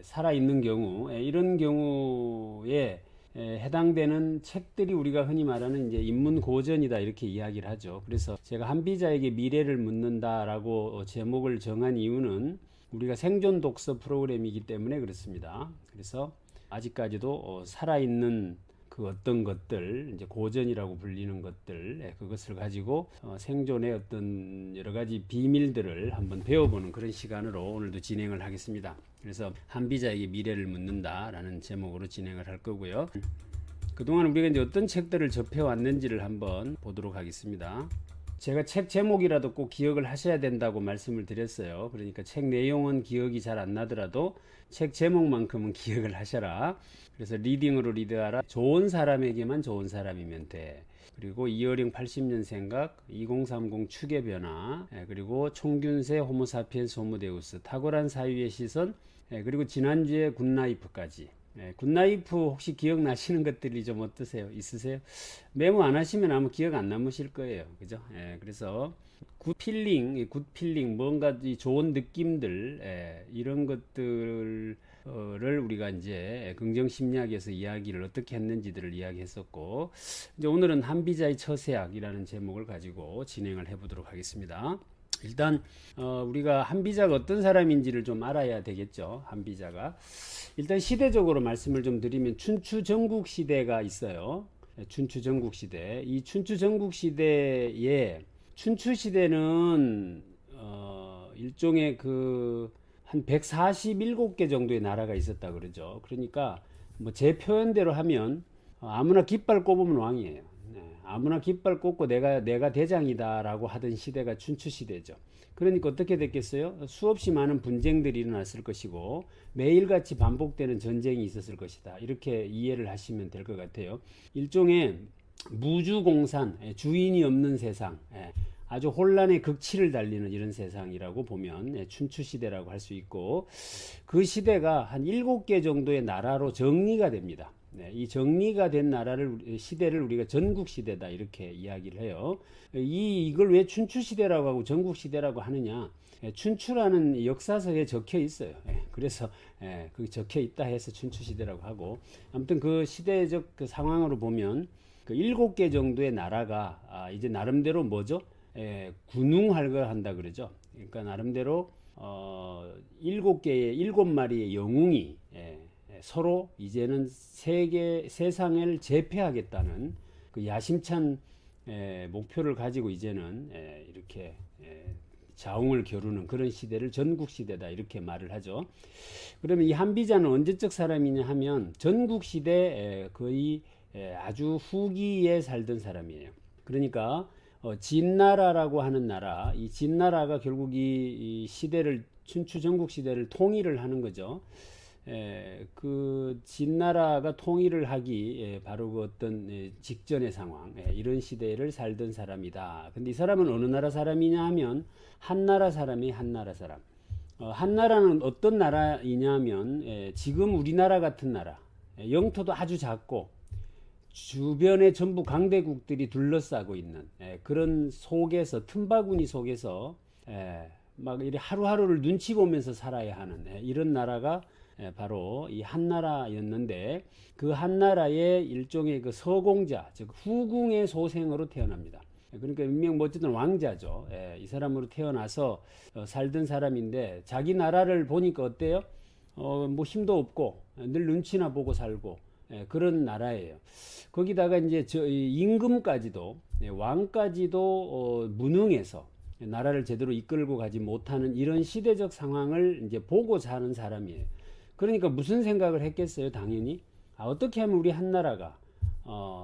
살아있는 경우, 이런 경우에 해당되는 책들이 우리가 흔히 말하는 이제 인문고전이다 이렇게 이야기를 하죠. 그래서 제가 한비자에게 미래를 묻는다라고 제목을 정한 이유는 우리가 생존 독서 프로그램이기 때문에 그렇습니다. 그래서 아직까지도 살아있는 그 어떤 것들, 이제 고전이라고 불리는 것들, 그것을 가지고 생존의 어떤 여러 가지 비밀들을 한번 배워보는 그런 시간으로 오늘도 진행을 하겠습니다. 그래서 한비자에게 미래를 묻는다라는 제목으로 진행을 할 거고요. 그동안 우리가 이제 어떤 책들을 접해왔는지를 한번 보도록 하겠습니다. 제가 책 제목이라도 꼭 기억을 하셔야 된다고 말씀을 드렸어요. 그러니까 책 내용은 기억이 잘 안 나더라도 책 제목만큼은 기억을 하셔라. 그래서 리딩으로 리드하라. 좋은 사람에게만 좋은 사람이면 돼. 그리고 이어링 80년 생각, 2030 축의 변화, 그리고 총균세 호모사피엔스 호모데우스, 탁월한 사유의 시선, 그리고 지난주에 굿라이프까지. 굿라이프 혹시 기억나시는 것들이 좀 어떠세요? 있으세요? 메모 안 하시면 아마 기억 안 남으실 거예요. 그죠? 그래서 굿필링, 뭔가 이 좋은 느낌들, 이런 것들을 우리가 이제 긍정심리학에서 이야기를 어떻게 했는지들을 이야기했었고, 이제 오늘은 한비자의 처세학이라는 제목을 가지고 진행을 해보도록 하겠습니다. 일단 우리가 한비자가 어떤 사람인지를 좀 알아야 되겠죠. 한비자가 일단 시대적으로 말씀을 좀 드리면 춘추 전국 시대가 있어요. 춘추 전국 시대. 이 춘추 전국 시대에 춘추 시대는 일종의 그 한 147개 정도의 나라가 있었다 그러죠. 그러니까 뭐 제 표현대로 하면 아무나 깃발 꼽으면 왕이에요. 아무나 깃발 꽂고 내가 대장이다라고 하던 시대가 춘추 시대죠. 그러니까 어떻게 됐겠어요? 수없이 많은 분쟁들이 일어났을 것이고 매일같이 반복되는 전쟁이 있었을 것이다. 이렇게 이해를 하시면 될 것 같아요. 일종의 무주공산, 주인이 없는 세상, 아주 혼란의 극치를 달리는 이런 세상이라고 보면 춘추 시대라고 할 수 있고, 그 시대가 한 7개 정도의 나라로 정리가 됩니다. 이 정리가 된 시대를 우리가 전국 시대다 이렇게 이야기를 해요. 이걸 왜 춘추 시대라고 하고 전국 시대라고 하느냐? 춘추라는 역사서에 적혀 있어요. 그래서 그 적혀 있다 해서 춘추 시대라고 하고, 아무튼 그 시대적 그 상황으로 보면 그 7개 정도의 나라가 이제 나름대로 뭐죠? 군웅활거한다 그러죠. 그러니까 나름대로 7마리의 영웅이 서로 이제는 세상을 제패하겠다는 그 야심찬 목표를 가지고 이제는 이렇게 자웅을 겨루는 그런 시대를 전국 시대다 이렇게 말을 하죠. 그러면 이 한비자는 언제적 사람이냐 하면 전국 시대 거의 아주 후기에 살던 사람이에요. 그러니까 진나라라고 하는 나라, 이 진나라가 결국 이 시대를 춘추 전국 시대를 통일을 하는 거죠. 그 진나라가 통일을 하기 바로 그 어떤 직전의 상황, 이런 시대를 살던 사람이다. 근데 이 사람은 어느 나라 사람이냐 하면 한나라 사람이 한나라 사람. 한나라는 어떤 나라이냐면 지금 우리나라 같은 나라, 영토도 아주 작고 주변에 전부 강대국들이 둘러싸고 있는 그런 속에서, 틈바구니 속에서 막 이렇게 하루하루를 눈치 보면서 살아야 하는 이런 나라가 바로 이 한나라였는데, 그 한나라의 일종의 그 서공자, 즉 후궁의 소생으로 태어납니다. 그러니까 분명 어쨌든 왕자죠. 이 사람으로 태어나서 살던 사람인데, 자기 나라를 보니까 어때요? 뭐 힘도 없고 늘 눈치나 보고 살고 그런 나라예요. 거기다가 이제 임금까지도, 왕까지도 무능해서 나라를 제대로 이끌고 가지 못하는 이런 시대적 상황을 이제 보고 사는 사람이에요. 그러니까 무슨 생각을 했겠어요? 당연히 어떻게 하면 우리 한나라가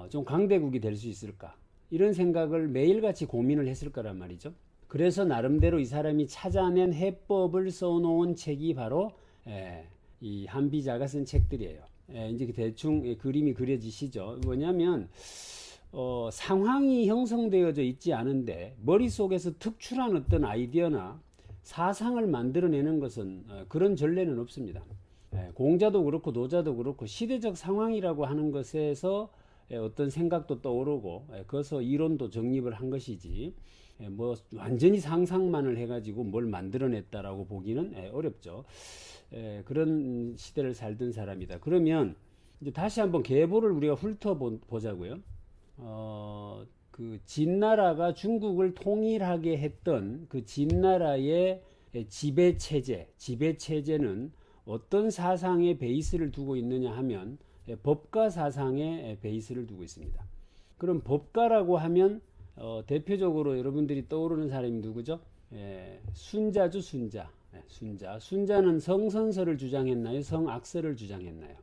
좀 강대국이 될 수 있을까, 이런 생각을 매일같이 고민을 했을 거란 말이죠. 그래서 나름대로 이 사람이 찾아낸 해법을 써놓은 책이 바로 이 한비자가 쓴 책들이에요. 이제 대충 그림이 그려지시죠. 뭐냐면 상황이 형성되어져 있지 않은데 머릿속에서 특출한 어떤 아이디어나 사상을 만들어내는 것은 그런 전례는 없습니다. 공자도 그렇고 노자도 그렇고 시대적 상황이라고 하는 것에서 어떤 생각도 떠오르고 그래서 이론도 정립을 한 것이지, 뭐 완전히 상상만을 해가지고 뭘 만들어냈다라고 보기는 어렵죠. 그런 시대를 살던 사람이다. 그러면 이제 다시 한번 계보를 우리가 훑어보자고요. 그 진나라가 중국을 통일하게 했던 그 진나라의 지배체제는 어떤 사상의 베이스를 두고 있느냐 하면 법가 사상의 베이스를 두고 있습니다. 그럼 법가라고 하면 대표적으로 여러분들이 떠오르는 사람이 누구죠? 순자죠, 순자. 순자는 성선설을 주장했나요? 성악설을 주장했나요?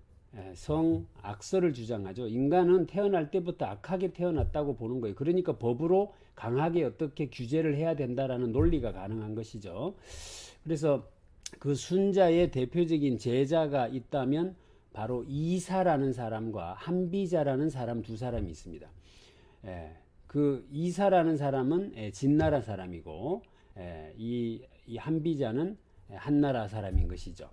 성악설을 주장하죠. 인간은 태어날 때부터 악하게 태어났다고 보는 거예요. 그러니까 법으로 강하게 어떻게 규제를 해야 된다라는 논리가 가능한 것이죠. 그래서 그 순자의 대표적인 제자가 있다면 바로 이사라는 사람과 한비자라는 사람 두 사람이 있습니다. 그 이사라는 사람은 진나라 사람이고 이 한비자는 한나라 사람인 것이죠.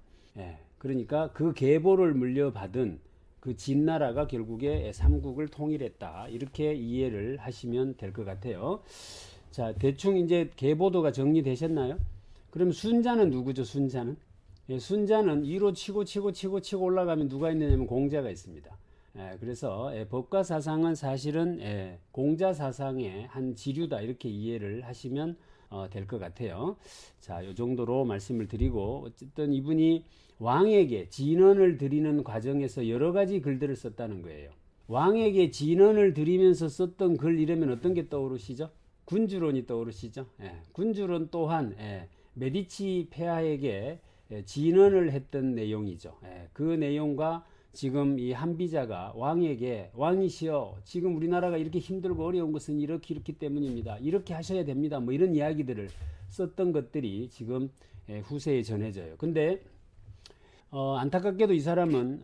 그러니까 그 계보를 물려받은 그 진나라가 결국에 삼국을 통일했다. 이렇게 이해를 하시면 될 것 같아요. 자, 대충 이제 계보도가 정리되셨나요? 그럼 순자는 누구죠? 순자는? 순자는 위로 치고 올라가면 누가 있느냐면 공자가 있습니다. 그래서 법가 사상은 사실은 공자 사상의 한 지류다. 이렇게 이해를 하시면 될 것 같아요. 자, 이 정도로 말씀을 드리고, 어쨌든 이분이 왕에게 진언을 드리는 과정에서 여러 가지 글들을 썼다는 거예요. 왕에게 진언을 드리면서 썼던 글 이러면 어떤 게 떠오르시죠? 군주론이 떠오르시죠? 군주론 또한 메디치 폐하에게 진언을 했던 내용이죠. 그 내용과 지금 이 한비자가 왕에게 왕이시여 지금 우리나라가 이렇게 힘들고 어려운 것은 이렇기 때문입니다. 이렇게 하셔야 됩니다. 뭐 이런 이야기들을 썼던 것들이 지금 후세에 전해져요. 근데 안타깝게도 이 사람은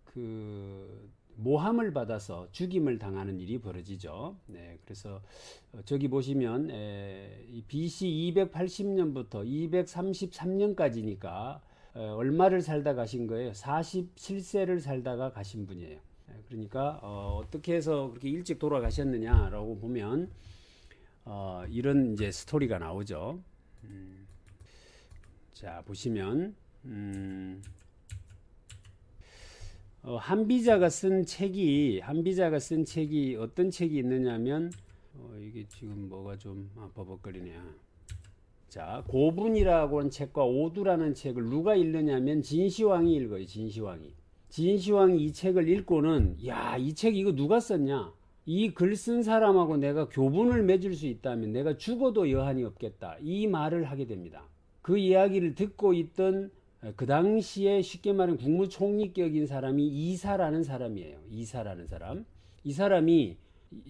그 모함을 받아서 죽임을 당하는 일이 벌어지죠. 그래서 저기 보시면 BC 280년부터 233년까지니까 얼마를 살다 가신 거예요? 47세를 살다가 가신 분이에요. 그러니까 어떻게 해서 그렇게 일찍 돌아가셨느냐라고 보면 이런 이제 스토리가 나오죠. 자, 보시면 한비자가 쓴 책이 어떤 책이 있느냐면 이게 지금 뭐가 좀 버벅거리네요. 자, 고분이라고 하는 책과 오두라는 책을 누가 읽느냐면 진시황이 읽어요. 진시황이 이 책을 읽고는 야, 이 책 이거 누가 썼냐? 이 글 쓴 사람하고 내가 교분을 맺을 수 있다면 내가 죽어도 여한이 없겠다. 이 말을 하게 됩니다. 그 이야기를 듣고 있던 그 당시에 쉽게 말하면 국무총리격인 사람이 이사라는 사람이에요. 이사라는 사람. 이 사람이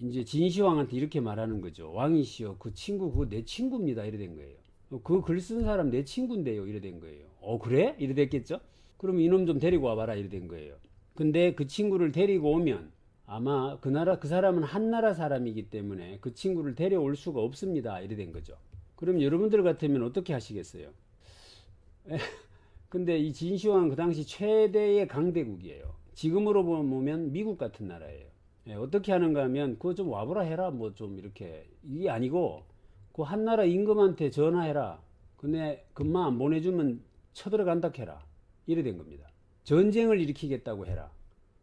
이제 진시황한테 이렇게 말하는 거죠. 왕이시여, 그 친구 그거 내 친구입니다. 이래 된 거예요. 그 글 쓴 사람 내 친구인데요. 이래 된 거예요. 그래? 이래 됐겠죠? 그럼 이놈 좀 데리고 와봐라. 이래 된 거예요. 근데 그 친구를 데리고 오면 아마 그 사람은 한나라 사람이기 때문에 그 친구를 데려올 수가 없습니다. 이래 된 거죠. 그럼 여러분들 같으면 어떻게 하시겠어요? 근데 이 진시황은 그 당시 최대의 강대국이에요. 지금으로 보면 미국 같은 나라예요. 어떻게 하는가 하면 그거 좀 와보라 해라. 뭐 좀 이렇게 이게 아니고 그 한나라 임금한테 전화해라. 근데 금방 안 보내주면 쳐들어간다 해라. 이래 된 겁니다. 전쟁을 일으키겠다고 해라.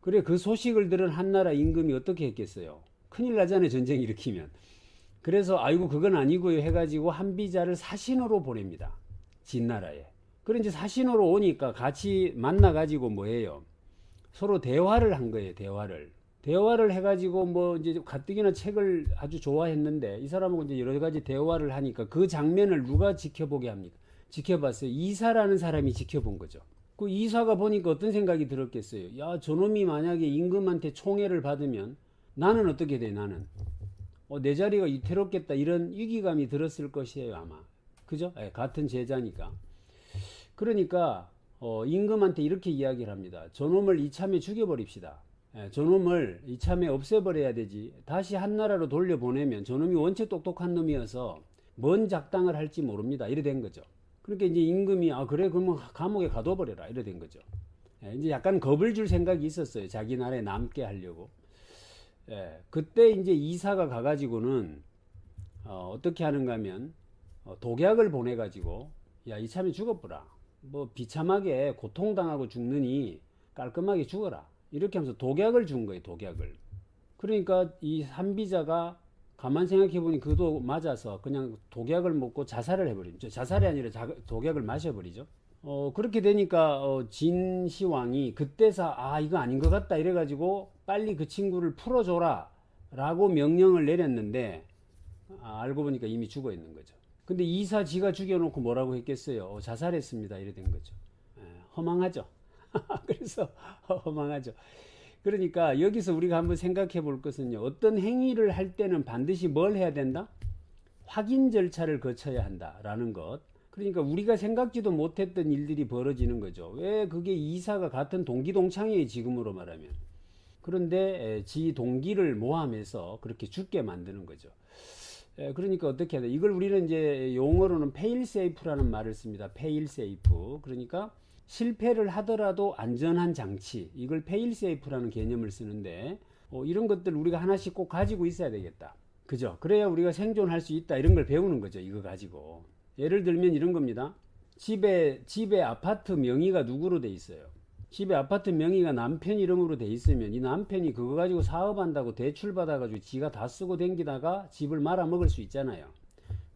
그래 그 소식을 들은 한나라 임금이 어떻게 했겠어요? 큰일 나잖아요. 전쟁 일으키면. 그래서 아이고 그건 아니고요 해가지고 한비자를 사신으로 보냅니다. 진나라에. 그래 이제 사신으로 오니까 같이 만나가지고 뭐예요? 서로 대화를 한 거예요. 대화를 해가지고 뭐 이제 가뜩이나 책을 아주 좋아했는데 이 사람하고 이제 여러 가지 대화를 하니까 그 장면을 누가 지켜보게 합니까? 지켜봤어요. 이사라는 사람이 지켜본 거죠. 그 이사가 보니까 어떤 생각이 들었겠어요? 야, 저놈이 만약에 임금한테 총애를 받으면 나는 어떻게 돼? 나는 내 자리가 위태롭겠다 이런 위기감이 들었을 것이에요 아마. 그죠? 같은 제자니까. 그러니까 임금한테 이렇게 이야기를 합니다. 저놈을 이참에 죽여버립시다. 저놈을 이참에 없애버려야 되지. 다시 한나라로 돌려보내면 저놈이 원체 똑똑한 놈이어서 뭔 작당을 할지 모릅니다. 이래 된 거죠. 그러니까 이제 임금이 그래 그러면 감옥에 가둬버려라. 이래 된 거죠. 이제 약간 겁을 줄 생각이 있었어요. 자기 나라에 남게 하려고. 그때 이제 이사가 가가지고는 어떻게 하는가 하면 독약을 보내가지고 야 이참에 죽어보라. 뭐 비참하게 고통당하고 죽느니 깔끔하게 죽어라. 이렇게 하면서 독약을 준 거예요. 독약을. 그러니까 이 산비자가 가만 생각해 보니 그도 맞아서 그냥 독약을 먹고 자살을 해버리죠. 자살이 아니라 독약을 마셔버리죠. 그렇게 되니까 진시황이 그때서 이거 아닌 것 같다 이래가지고 빨리 그 친구를 풀어줘라 라고 명령을 내렸는데 알고 보니까 이미 죽어 있는 거죠. 근데 이사 지가 죽여놓고 뭐라고 했겠어요? 자살했습니다 이래 된 거죠. 허망하죠. 그래서 허망하죠. 그러니까 여기서 우리가 한번 생각해 볼 것은요. 어떤 행위를 할 때는 반드시 뭘 해야 된다? 확인 절차를 거쳐야 한다라는 것. 그러니까 우리가 생각지도 못했던 일들이 벌어지는 거죠. 왜 그게 이사가 같은 동기동창이에요. 지금으로 말하면. 그런데 지 동기를 모함해서 그렇게 죽게 만드는 거죠. 그러니까 어떻게 해야 돼? 이걸 우리는 이제 용어로는 페일 세이프라는 말을 씁니다. 페일 세이프. 그러니까 실패를 하더라도 안전한 장치. 이걸 페일 세이프라는 개념을 쓰는데 이런 것들 우리가 하나씩 꼭 가지고 있어야 되겠다. 그죠? 그래야 우리가 생존할 수 있다. 이런 걸 배우는 거죠. 이거 가지고. 예를 들면 이런 겁니다. 집에 아파트 명의가 누구로 돼 있어요? 집에 아파트 명의가 남편 이름으로 돼 있으면 이 남편이 그거 가지고 사업한다고 대출 받아가지고 지가 다 쓰고 댕기다가 집을 말아먹을 수 있잖아요.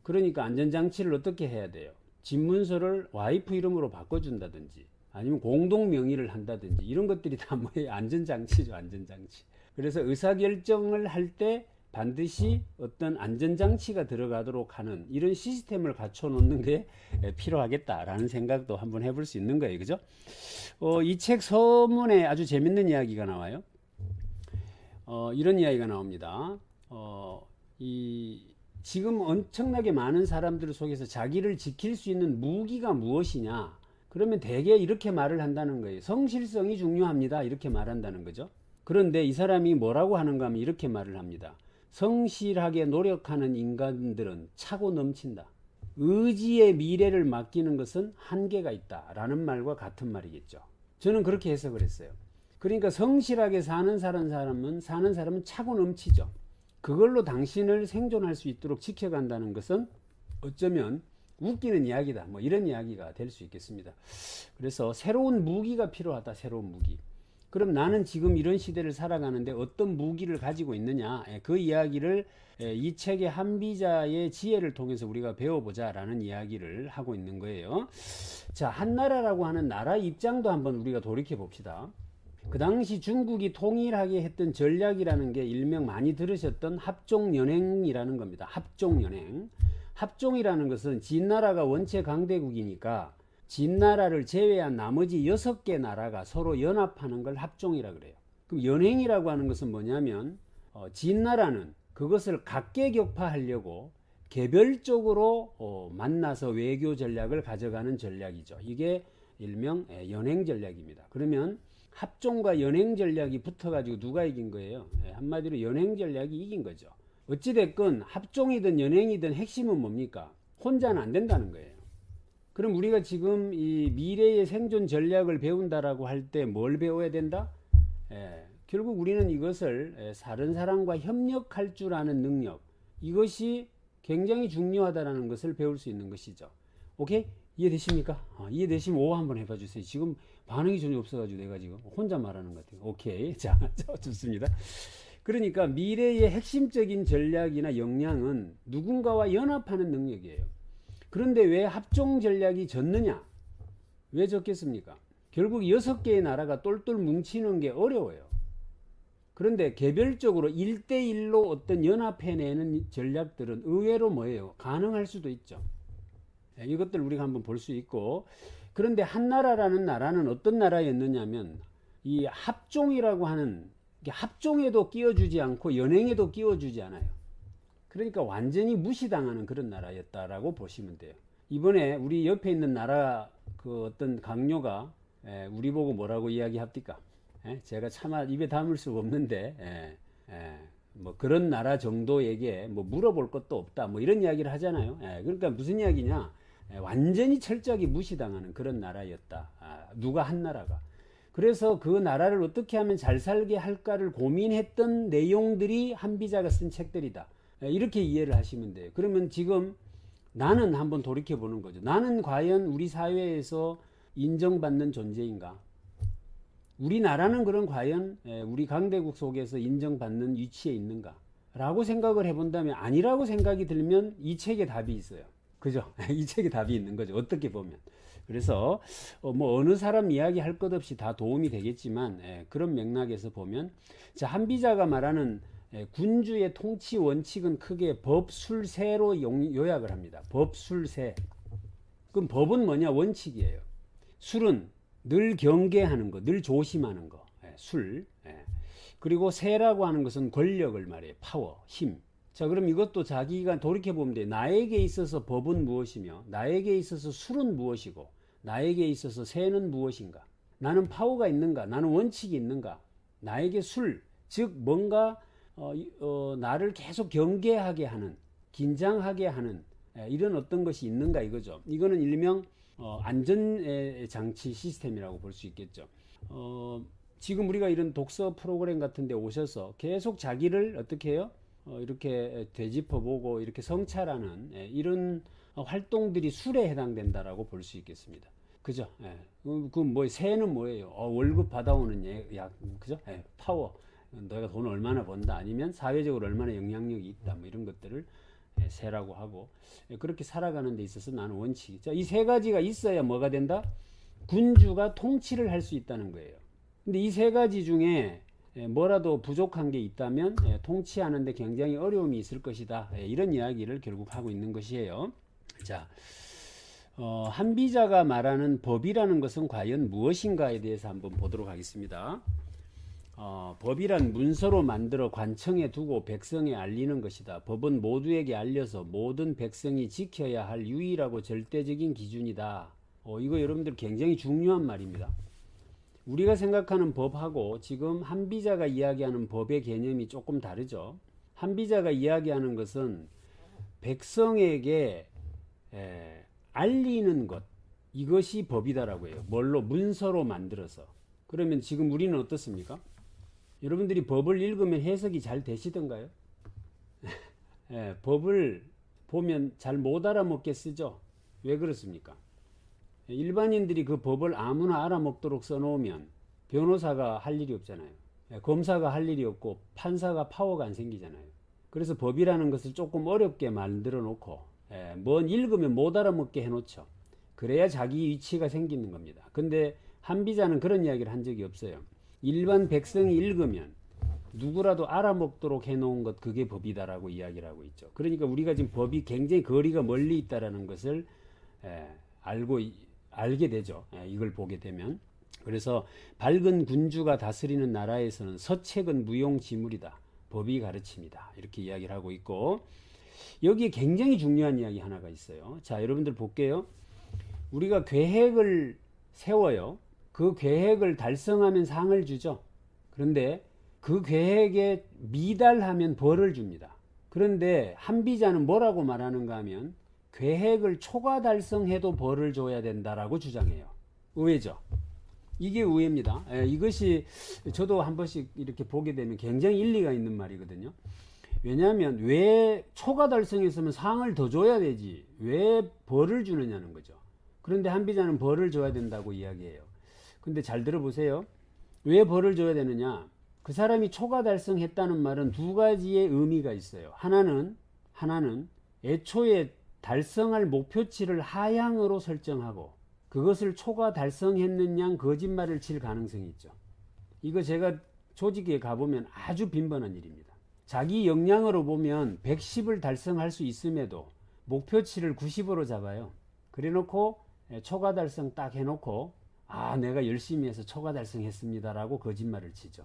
그러니까 안전장치를 어떻게 해야 돼요? 집 문서를 와이프 이름으로 바꿔준다든지 아니면 공동 명의를 한다든지 이런 것들이 다 뭐예요? 안전장치죠. 안전장치. 그래서 의사결정을 할 때 반드시 어떤 안전장치가 들어가도록 하는 이런 시스템을 갖춰 놓는 게 필요하겠다라는 생각도 한번 해볼 수 있는 거예요. 그죠? 이 책 서문에 아주 재밌는 이야기가 나와요. 이런 이야기가 나옵니다. 지금 엄청나게 많은 사람들 속에서 자기를 지킬 수 있는 무기가 무엇이냐? 그러면 대개 이렇게 말을 한다는 거예요. 성실성이 중요합니다. 이렇게 말한다는 거죠. 그런데 이 사람이 뭐라고 하는가 하면 이렇게 말을 합니다. 성실하게 노력하는 인간들은 차고 넘친다. 의지의 미래를 맡기는 것은 한계가 있다. 라는 말과 같은 말이겠죠. 저는 그렇게 해석을 했어요. 그러니까 성실하게 사는 사람은 차고 넘치죠. 그걸로 당신을 생존할 수 있도록 지켜간다는 것은 어쩌면 웃기는 이야기다. 뭐 이런 이야기가 될 수 있겠습니다. 그래서 새로운 무기가 필요하다. 새로운 무기. 그럼 나는 지금 이런 시대를 살아가는데 어떤 무기를 가지고 있느냐? 그 이야기를 이 책의 한비자의 지혜를 통해서 우리가 배워보자 라는 이야기를 하고 있는 거예요. 자, 한나라라고 하는 나라 입장도 한번 우리가 돌이켜 봅시다. 그 당시 중국이 통일하게 했던 전략이라는 게 일명 많이 들으셨던 합종연행이라는 겁니다. 합종연행. 합종이라는 것은 진나라가 원체 강대국이니까 진나라를 제외한 나머지 6개 나라가 서로 연합하는 걸 합종이라 그래요. 그럼 연행이라고 하는 것은 뭐냐면 진나라는 그것을 각계격파하려고 개별적으로 만나서 외교 전략을 가져가는 전략이죠. 이게 일명 연행 전략입니다. 그러면 합종과 연행 전략이 붙어가지고 누가 이긴 거예요? 한마디로 연행 전략이 이긴 거죠. 어찌됐건 합종이든 연행이든 핵심은 뭡니까? 혼자는 안 된다는 거예요. 그럼 우리가 지금 이 미래의 생존 전략을 배운다라고 할 때 뭘 배워야 된다? 결국 우리는 이것을 다른 사람과 협력할 줄 아는 능력, 이것이 굉장히 중요하다는 것을 배울 수 있는 것이죠. 오케이? 이해되십니까? 이해되시면 오 한번 해봐 주세요. 지금 반응이 전혀 없어가지고 내가 지금 혼자 말하는 것 같아요. 오케이. 자, 좋습니다. 그러니까 미래의 핵심적인 전략이나 역량은 누군가와 연합하는 능력이에요. 그런데 왜 합종 전략이 졌느냐? 왜 졌겠습니까? 결국 6개의 나라가 똘똘 뭉치는 게 어려워요. 그런데 개별적으로 1대1로 어떤 연합해내는 전략들은 의외로 뭐예요? 가능할 수도 있죠. 이것들 우리가 한번 볼 수 있고, 그런데 한나라라는 나라는 어떤 나라였느냐면 이 합종이라고 하는, 합종에도 끼워주지 않고 연행에도 끼워주지 않아요. 그러니까 완전히 무시당하는 그런 나라였다라고 보시면 돼요. 이번에 우리 옆에 있는 나라 그 어떤 강요가 우리 보고 뭐라고 이야기합니까? 제가 차마 입에 담을 수가 없는데 뭐 그런 나라 정도에게 뭐 물어볼 것도 없다 뭐 이런 이야기를 하잖아요. 그러니까 무슨 이야기냐? 완전히 철저하게 무시당하는 그런 나라였다. 누가 한나라가. 그래서 그 나라를 어떻게 하면 잘 살게 할까를 고민했던 내용들이 한비자가 쓴 책들이다. 이렇게 이해를 하시면 돼요. 그러면 지금 나는 한번 돌이켜 보는 거죠. 나는 과연 우리 사회에서 인정받는 존재인가? 우리나라는 그런 과연 우리 강대국 속에서 인정받는 위치에 있는가? 라고 생각을 해본다면 아니라고 생각이 들면 이 책에 답이 있어요. 그죠? 이 책에 답이 있는 거죠. 어떻게 보면. 그래서 뭐 어느 사람 이야기 할 것 없이 다 도움이 되겠지만 그런 맥락에서 보면 자, 한비자가 말하는 군주의 통치 원칙은 크게 법술세로 요약을 합니다. 법술세. 그럼 법은 뭐냐? 원칙이에요. 술은 늘 경계하는 거, 늘 조심하는 거. 술. 그리고 세라고 하는 것은 권력을 말해요. 파워, 힘. 자, 그럼 이것도 자기가 돌이켜보면 돼. 나에게 있어서 법은 무엇이며, 나에게 있어서 술은 무엇이고, 나에게 있어서 세는 무엇인가? 나는 파워가 있는가? 나는 원칙이 있는가? 나에게 술, 즉 뭔가 나를 계속 경계하게 하는, 긴장하게 하는 이런 어떤 것이 있는가 이거죠. 이거는 일명 안전 장치 시스템이라고 볼 수 있겠죠. 지금 우리가 이런 독서 프로그램 같은 데 오셔서 계속 자기를 어떻게 해요? 이렇게 되짚어보고 이렇게 성찰하는 이런 활동들이 술에 해당된다라고 볼 수 있겠습니다. 그죠? 그 뭐 세는 뭐예요? 월급 받아오는 그죠? 파워. 너가 돈을 얼마나 번다 아니면 사회적으로 얼마나 영향력이 있다 뭐 이런 것들을 세라고 하고 그렇게 살아가는 데 있어서 나는 원칙이. 자, 이 세 가지가 있어야 뭐가 된다? 군주가 통치를 할 수 있다는 거예요. 근데 이 세 가지 중에 뭐라도 부족한 게 있다면 통치하는데 굉장히 어려움이 있을 것이다. 이런 이야기를 결국 하고 있는 것이에요. 자, 한비자가 말하는 법이라는 것은 과연 무엇인가에 대해서 한번 보도록 하겠습니다. 법이란 문서로 만들어 관청에 두고 백성에 알리는 것이다. 법은 모두에게 알려서 모든 백성이 지켜야 할 유일하고 절대적인 기준이다. 이거 여러분들 굉장히 중요한 말입니다. 우리가 생각하는 법하고 지금 한비자가 이야기하는 법의 개념이 조금 다르죠. 한비자가 이야기하는 것은 백성에게 알리는 것, 이것이 법이다라고 해요. 뭘로? 문서로 만들어서. 그러면 지금 우리는 어떻습니까? 여러분들이 법을 읽으면 해석이 잘 되시던가요? 법을 보면 잘 못 알아먹게 쓰죠. 왜 그렇습니까? 일반인들이 그 법을 아무나 알아먹도록 써놓으면 변호사가 할 일이 없잖아요. 검사가 할 일이 없고 판사가 파워가 안 생기잖아요. 그래서 법이라는 것을 조금 어렵게 만들어 놓고 뭔 읽으면 못 알아먹게 해놓죠. 그래야 자기 위치가 생기는 겁니다. 근데 한비자는 그런 이야기를 한 적이 없어요. 일반 백성이 읽으면 누구라도 알아먹도록 해놓은 것, 그게 법이다라고 이야기를 하고 있죠. 그러니까 우리가 지금 법이 굉장히 거리가 멀리 있다라는 것을 알게 되죠. 이걸 보게 되면. 그래서 밝은 군주가 다스리는 나라에서는 서책은 무용지물이다. 법이 가르칩니다. 이렇게 이야기를 하고 있고, 여기에 굉장히 중요한 이야기 하나가 있어요. 자, 여러분들 볼게요. 우리가 계획을 세워요. 그 계획을 달성하면 상을 주죠. 그런데 그 계획에 미달하면 벌을 줍니다. 그런데 한비자는 뭐라고 말하는가 하면 계획을 초과 달성해도 벌을 줘야 된다라고 주장해요. 의외죠. 이게 의외입니다. 이것이 저도 한 번씩 이렇게 보게 되면 굉장히 일리가 있는 말이거든요. 왜냐하면 왜 초과 달성했으면 상을 더 줘야 되지 왜 벌을 주느냐는 거죠. 그런데 한비자는 벌을 줘야 된다고 이야기해요. 근데 잘 들어보세요. 왜 벌을 줘야 되느냐? 그 사람이 초과 달성했다는 말은 두 가지의 의미가 있어요. 하나는 애초에 달성할 목표치를 하향으로 설정하고 그것을 초과 달성했느냐 거짓말을 칠 가능성이 있죠. 이거 제가 조직에 가보면 아주 빈번한 일입니다. 자기 역량으로 보면 110을 달성할 수 있음에도 목표치를 90으로 잡아요. 그래 놓고 초과 달성 딱 해놓고 내가 열심히 해서 초과 달성했습니다라고 거짓말을 치죠.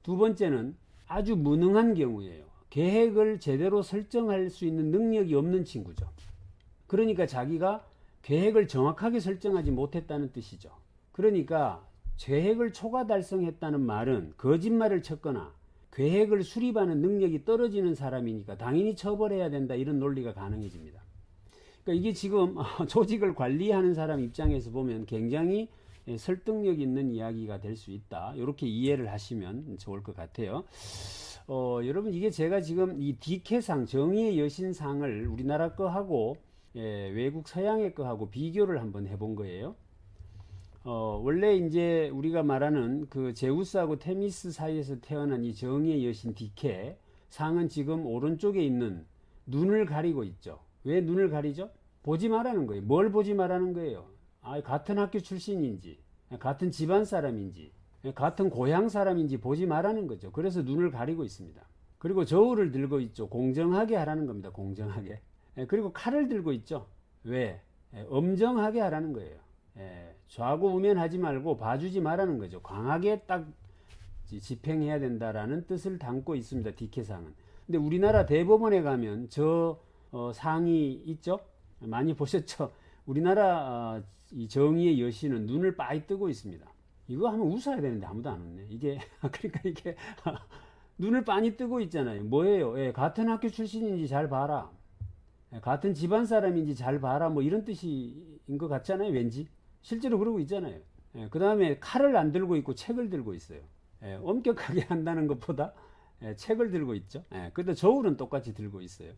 두 번째는 아주 무능한 경우예요. 계획을 제대로 설정할 수 있는 능력이 없는 친구죠. 그러니까 자기가 계획을 정확하게 설정하지 못했다는 뜻이죠. 그러니까 계획을 초과 달성했다는 말은 거짓말을 쳤거나 계획을 수립하는 능력이 떨어지는 사람이니까 당연히 처벌해야 된다, 이런 논리가 가능해집니다. 그러니까 이게 지금 조직을 관리하는 사람 입장에서 보면 굉장히 설득력 있는 이야기가 될 수 있다. 이렇게 이해를 하시면 좋을 것 같아요. 여러분 이게 제가 지금 이 디케상 정의의 여신상을 우리나라 거하고 외국 서양의 거하고 비교를 한번 해본 거예요. 원래 이제 우리가 말하는 그 제우스하고 테미스 사이에서 태어난 이 정의의 여신 디케 상은 지금 오른쪽에 있는 눈을 가리고 있죠. 왜 눈을 가리죠? 보지 말라는 거예요. 뭘 보지 말라는 거예요? 같은 학교 출신인지, 같은 집안 사람인지, 같은 고향 사람인지 보지 말라는 거죠. 그래서 눈을 가리고 있습니다. 그리고 저울을 들고 있죠. 공정하게 하라는 겁니다. 공정하게. 그리고 칼을 들고 있죠. 왜? 엄정하게 하라는 거예요. 좌고 우면하지 말고 봐주지 말라는 거죠. 강하게 딱 집행해야 된다라는 뜻을 담고 있습니다. 디케상은. 근데 우리나라 대법원에 가면 저 상이 있죠. 많이 보셨죠. 우리나라 이 정의의 여신은 눈을 빠이 뜨고 있습니다. 이거 하면 웃어야 되는데 아무도 안 웃네. 이게 그러니까 이게 눈을 빤히 뜨고 있잖아요. 뭐예요? 같은 학교 출신인지 잘 봐라. 같은 집안 사람인지 잘 봐라. 뭐 이런 뜻인 것 같잖아요. 왠지 실제로 그러고 있잖아요. 그 다음에 칼을 안 들고 있고 책을 들고 있어요. 엄격하게 한다는 것보다 책을 들고 있죠. 근데 저울은 똑같이 들고 있어요.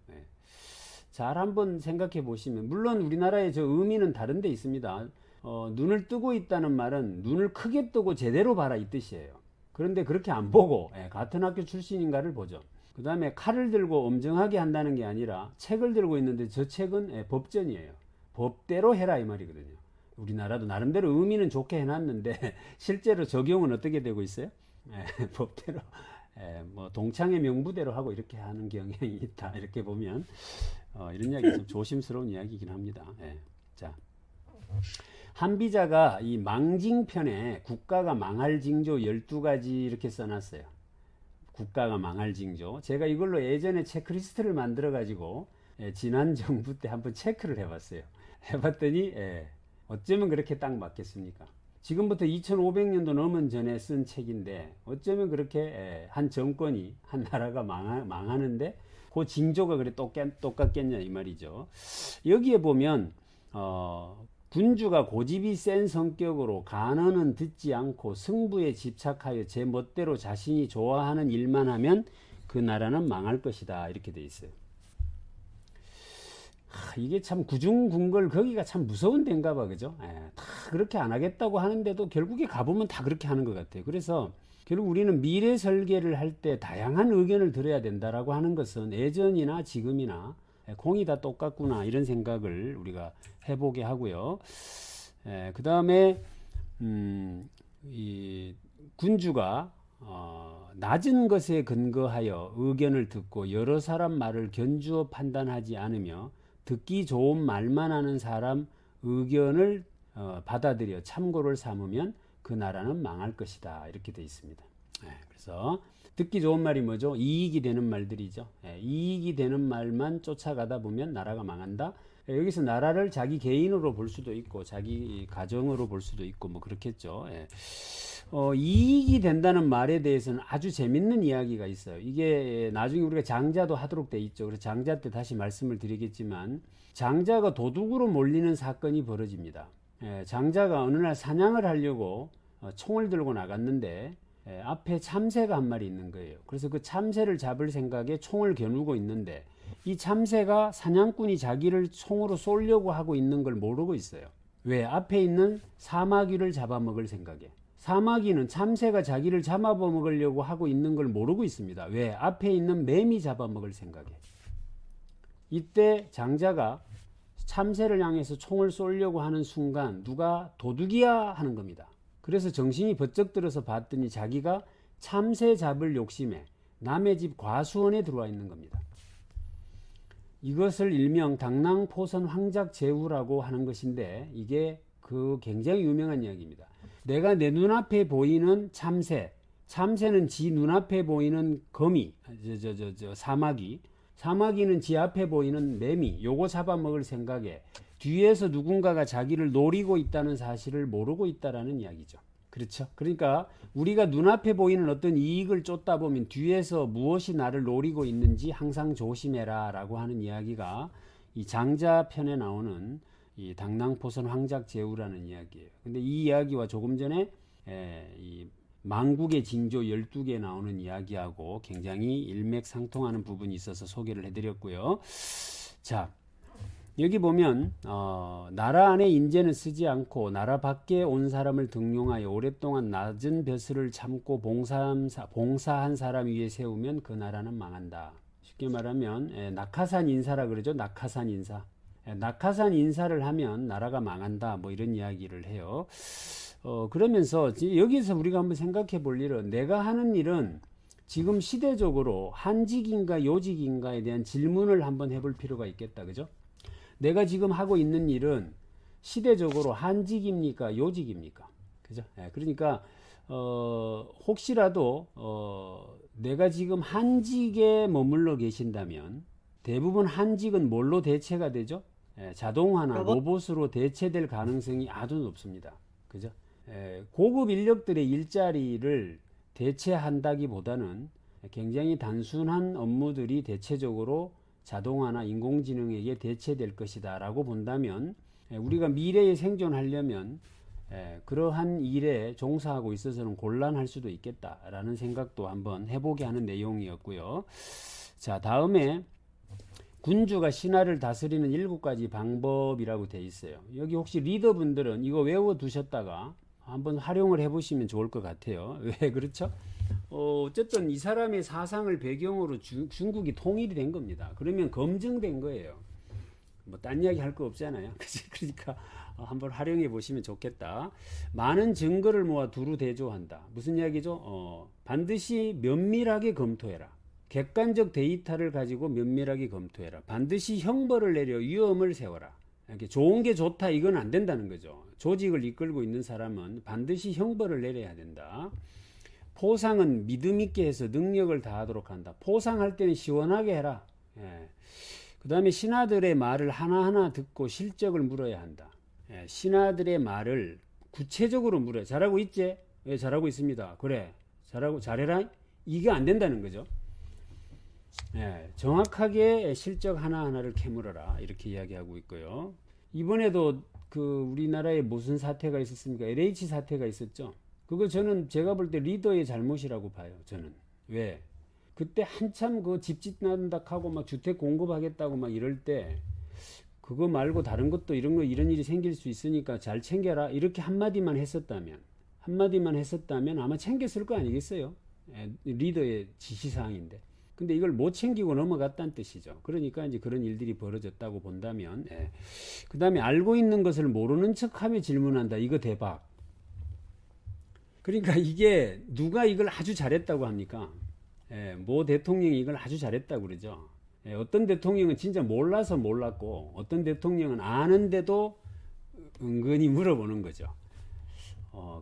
잘 한번 생각해 보시면, 물론 우리나라의 저 의미는 다른 데 있습니다. 눈을 뜨고 있다는 말은 눈을 크게 뜨고 제대로 봐라 이 뜻이에요. 그런데 그렇게 안 보고 같은 학교 출신인가를 보죠. 그 다음에 칼을 들고 엄정하게 한다는 게 아니라 책을 들고 있는데 저 책은 법전이에요. 법대로 해라 이 말이거든요. 우리나라도 나름대로 의미는 좋게 해놨는데 실제로 적용은 어떻게 되고 있어요? 법대로 뭐 동창의 명부대로 하고 이렇게 하는 경향이 있다. 이렇게 보면 이런 이야기 좀 조심스러운 이야기이긴 합니다. 자, 한비자가 이 망징편에 국가가 망할 징조 12가지 이렇게 써놨어요. 국가가 망할 징조. 제가 이걸로 예전에 체크리스트를 만들어 가지고 지난 정부 때 한번 체크를 해봤어요. 해봤더니 어쩌면 그렇게 딱 맞겠습니까? 지금부터 2500년도 넘은 전에 쓴 책인데 어쩌면 그렇게 한 정권이 한 나라가 망하는데 그 징조가 그래 똑같겠냐 이 말이죠. 여기에 보면 군주가 고집이 센 성격으로 간언은 듣지 않고 승부에 집착하여 제 멋대로 자신이 좋아하는 일만 하면 그 나라는 망할 것이다 이렇게 돼 있어요. 이게 참 구중궁궐 거기가 참 무서운 데인가 봐. 그죠? 다 그렇게 안 하겠다고 하는데도 결국에 가보면 다 그렇게 하는 것 같아요. 그래서 결국 우리는 미래 설계를 할 때 다양한 의견을 들어야 된다라고 하는 것은 예전이나 지금이나 공이 다 똑같구나 이런 생각을 우리가 해보게 하고요. 그 다음에 이 군주가 낮은 것에 근거하여 의견을 듣고 여러 사람 말을 견주어 판단하지 않으며 듣기 좋은 말만 하는 사람 의견을 받아들여 참고를 삼으면 그 나라는 망할 것이다 이렇게 되어 있습니다. 그래서 듣기 좋은 말이 뭐죠? 이익이 되는 말들이죠. 이익이 되는 말만 쫓아가다 보면 나라가 망한다. 여기서 나라를 자기 개인으로 볼 수도 있고 자기 가정으로 볼 수도 있고 뭐 그렇겠죠. 이익이 된다는 말에 대해서는 아주 재밌는 이야기가 있어요. 이게 나중에 우리가 장자도 하도록 돼 있죠. 그래서 장자 때 다시 말씀을 드리겠지만 장자가 도둑으로 몰리는 사건이 벌어집니다. 장자가 어느 날 사냥을 하려고 총을 들고 나갔는데 앞에 참새가 한 마리 있는 거예요. 그래서 그 참새를 잡을 생각에 총을 겨누고 있는데 이 참새가 사냥꾼이 자기를 총으로 쏘려고 하고 있는 걸 모르고 있어요. 왜? 앞에 있는 사마귀를 잡아먹을 생각에. 사마귀는 참새가 자기를 잡아먹으려고 하고 있는 걸 모르고 있습니다. 왜? 앞에 있는 매미 잡아먹을 생각에. 이때 장자가 참새를 향해서 총을 쏘려고 하는 순간 누가 도둑이야 하는 겁니다. 그래서 정신이 번쩍 들어서 봤더니 자기가 참새 잡을 욕심에 남의 집 과수원에 들어와 있는 겁니다. 이것을 일명 당랑포선 황작제후라고 하는 것인데 이게 그 굉장히 유명한 이야기입니다. 내가 내 눈앞에 보이는 참새, 참새는 지 눈앞에 보이는 거미, 사마귀, 사마귀는 지 앞에 보이는 매미, 요거 잡아먹을 생각에 뒤에서 누군가가 자기를 노리고 있다는 사실을 모르고 있다라는 이야기죠. 그렇죠? 그러니까 우리가 눈앞에 보이는 어떤 이익을 쫓다 보면 뒤에서 무엇이 나를 노리고 있는지 항상 조심해라 라고 하는 이야기가 이 장자 편에 나오는 이 당랑포선 황작제후라는 이야기예요. 근데 이 이야기와 조금 전에 이 망국의 징조 12개 나오는 이야기하고 굉장히 일맥상통하는 부분이 있어서 소개를 해드렸고요. 자, 여기 보면 나라 안에 인재는 쓰지 않고 나라 밖에 온 사람을 등용하여 오랫동안 낮은 벼슬을 참고 봉사한 사람 위에 세우면 그 나라는 망한다. 쉽게 말하면 낙하산 인사라 그러죠. 낙하산 인사. 낙하산 인사를 하면 나라가 망한다. 뭐 이런 이야기를 해요. 그러면서 여기서 우리가 한번 생각해 볼 일은, 내가 하는 일은 지금 시대적으로 한직인가 요직인가에 대한 질문을 한번 해볼 필요가 있겠다. 그죠? 내가 지금 하고 있는 일은 시대적으로 한직입니까 요직입니까? 그죠? 그러니까 혹시라도 내가 지금 한직에 머물러 계신다면 대부분 한직은 뭘로 대체가 되죠? 자동화나 로봇으로 대체될 가능성이 아주 높습니다. 그죠? 고급 인력들의 일자리를 대체한다기보다는 굉장히 단순한 업무들이 대체적으로 자동화나 인공지능에게 대체될 것이다 라고 본다면, 우리가 미래에 생존하려면 그러한 일에 종사하고 있어서는 곤란할 수도 있겠다라는 생각도 한번 해보게 하는 내용이었고요. 자, 다음에 군주가 신하를 다스리는 7가지 방법이라고 되어 있어요. 여기 혹시 리더분들은 이거 외워두셨다가 한번 활용을 해보시면 좋을 것 같아요. 왜 그렇죠? 어쨌든 이 사람의 사상을 배경으로 중국이 통일이 된 겁니다. 그러면 검증된 거예요. 뭐 딴 이야기 할 거 없잖아요. 그러니까 한번 활용해 보시면 좋겠다. 많은 증거를 모아 두루 대조한다. 무슨 이야기죠? 반드시 면밀하게 검토해라. 객관적 데이터를 가지고 면밀하게 검토해라. 반드시 형벌을 내려 위험을 세워라. 이렇게 좋은 게 좋다 이건 안 된다는 거죠. 조직을 이끌고 있는 사람은 반드시 형벌을 내려야 된다. 포상은 믿음 있게 해서 능력을 다하도록 한다. 포상할 때는 시원하게 해라. 그 다음에 신하들의 말을 하나하나 듣고 실적을 물어야 한다. 신하들의 말을 구체적으로 물어야. 잘하고 있지? 왜 잘하고 있습니다. 그래. 잘하고 잘해라. 이게 안 된다는 거죠. 정확하게 실적 하나하나를 캐물어라. 이렇게 이야기하고 있고요. 이번에도 그 우리나라에 무슨 사태가 있었습니까? LH 사태가 있었죠. 그거 제가 볼 때 리더의 잘못이라고 봐요. 저는. 왜? 그때 한참 그 집짓 난다 하고 막 주택 공급하겠다고 막 이럴 때 그거 말고 다른 것도 이런 일이 생길 수 있으니까 잘 챙겨라. 이렇게 한마디만 했었다면 아마 챙겼을 거 아니겠어요? 리더의 지시사항인데. 근데 이걸 못 챙기고 넘어갔다는 뜻이죠. 그러니까 이제 그런 일들이 벌어졌다고 본다면, 그 다음에 알고 있는 것을 모르는 척하며 질문한다. 이거 대박. 그러니까 이게 누가 이걸 아주 잘했다고 합니까? 모 대통령이 이걸 아주 잘했다고 그러죠. 어떤 대통령은 진짜 몰라서 몰랐고, 어떤 대통령은 아는데도 은근히 물어보는 거죠.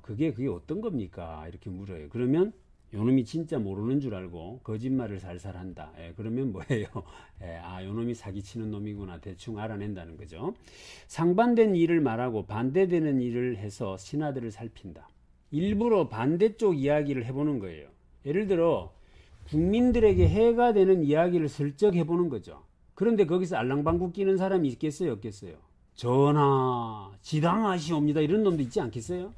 그게 어떤 겁니까? 이렇게 물어요. 그러면 요놈이 진짜 모르는 줄 알고 거짓말을 살살 한다. 그러면 뭐예요? 요놈이 사기치는 놈이구나. 대충 알아낸다는 거죠. 상반된 일을 말하고 반대되는 일을 해서 신하들을 살핀다. 일부러 반대쪽 이야기를 해보는 거예요. 예를 들어 국민들에게 해가 되는 이야기를 슬쩍 해보는 거죠. 그런데 거기서 알랑방구 끼는 사람이 있겠어요? 없겠어요? 전하 지당하시옵니다. 이런 놈도 있지 않겠어요?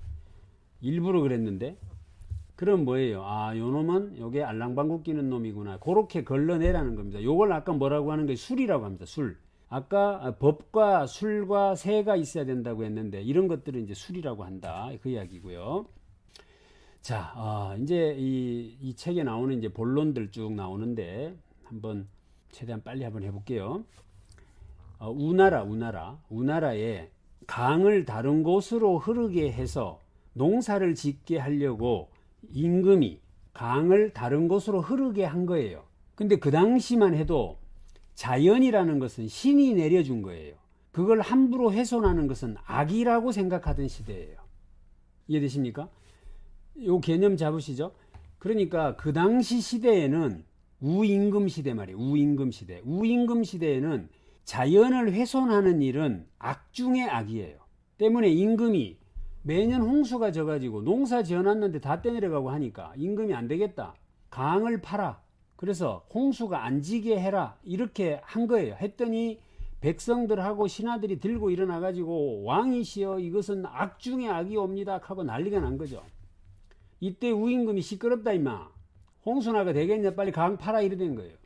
일부러 그랬는데. 그럼 뭐예요? 요 놈은 요게 알랑방구 끼는 놈이구나. 그렇게 걸러내라는 겁니다. 요걸 아까 뭐라고 하는 게 술이라고 합니다. 술. 아까 법과 술과 세가 있어야 된다고 했는데 이런 것들은 이제 술이라고 한다. 그 이야기고요. 자, 이제 이 책에 나오는 이제 본론들 쭉 나오는데 한번 최대한 빨리 한번 해볼게요. 우나라에 강을 다른 곳으로 흐르게 해서 농사를 짓게 하려고 임금이 강을 다른 곳으로 흐르게 한 거예요. 근데 그 당시만 해도 자연이라는 것은 신이 내려준 거예요. 그걸 함부로 훼손하는 것은 악이라고 생각하던 시대예요. 이해되십니까? 요 개념 잡으시죠? 그러니까 그 당시 시대에는 우임금 시대 말이에요. 우임금 시대에는 자연을 훼손하는 일은 악 중의 악이에요. 때문에 임금이 매년 홍수가 져가지고 농사 지어놨는데 다 떼내려가고 하니까 임금이 안 되겠다. 강을 팔아. 그래서 홍수가 안 지게 해라. 이렇게 한 거예요. 했더니 백성들하고 신하들이 들고 일어나가지고 왕이시여 이것은 악 중의 악이옵니다 하고 난리가 난 거죠. 이때 우임금이 시끄럽다 임마. 홍순아가 되겠냐 빨리 강 파라 이래 된 거예요.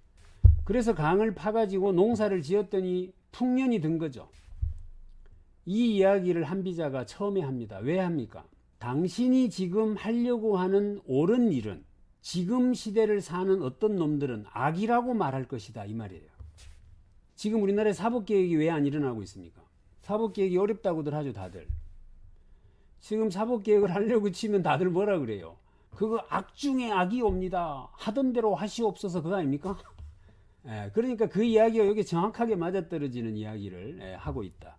그래서 강을 파가지고 농사를 지었더니 풍년이 든 거죠. 이 이야기를 한비자가 처음에 합니다. 왜 합니까? 당신이 지금 하려고 하는 옳은 일은 지금 시대를 사는 어떤 놈들은 악이라고 말할 것이다 이 말이에요. 지금 우리나라에 사법개혁이 왜 안 일어나고 있습니까? 사법개혁이 어렵다고들 하죠 다들. 지금 사법개혁을 하려고 치면 다들 뭐라 그래요? 그거 악 중에 악이 옵니다. 하던 대로 하시옵소서 그거 아닙니까? 예, 그러니까 그 이야기가 여기 정확하게 맞아떨어지는 이야기를 하고 있다.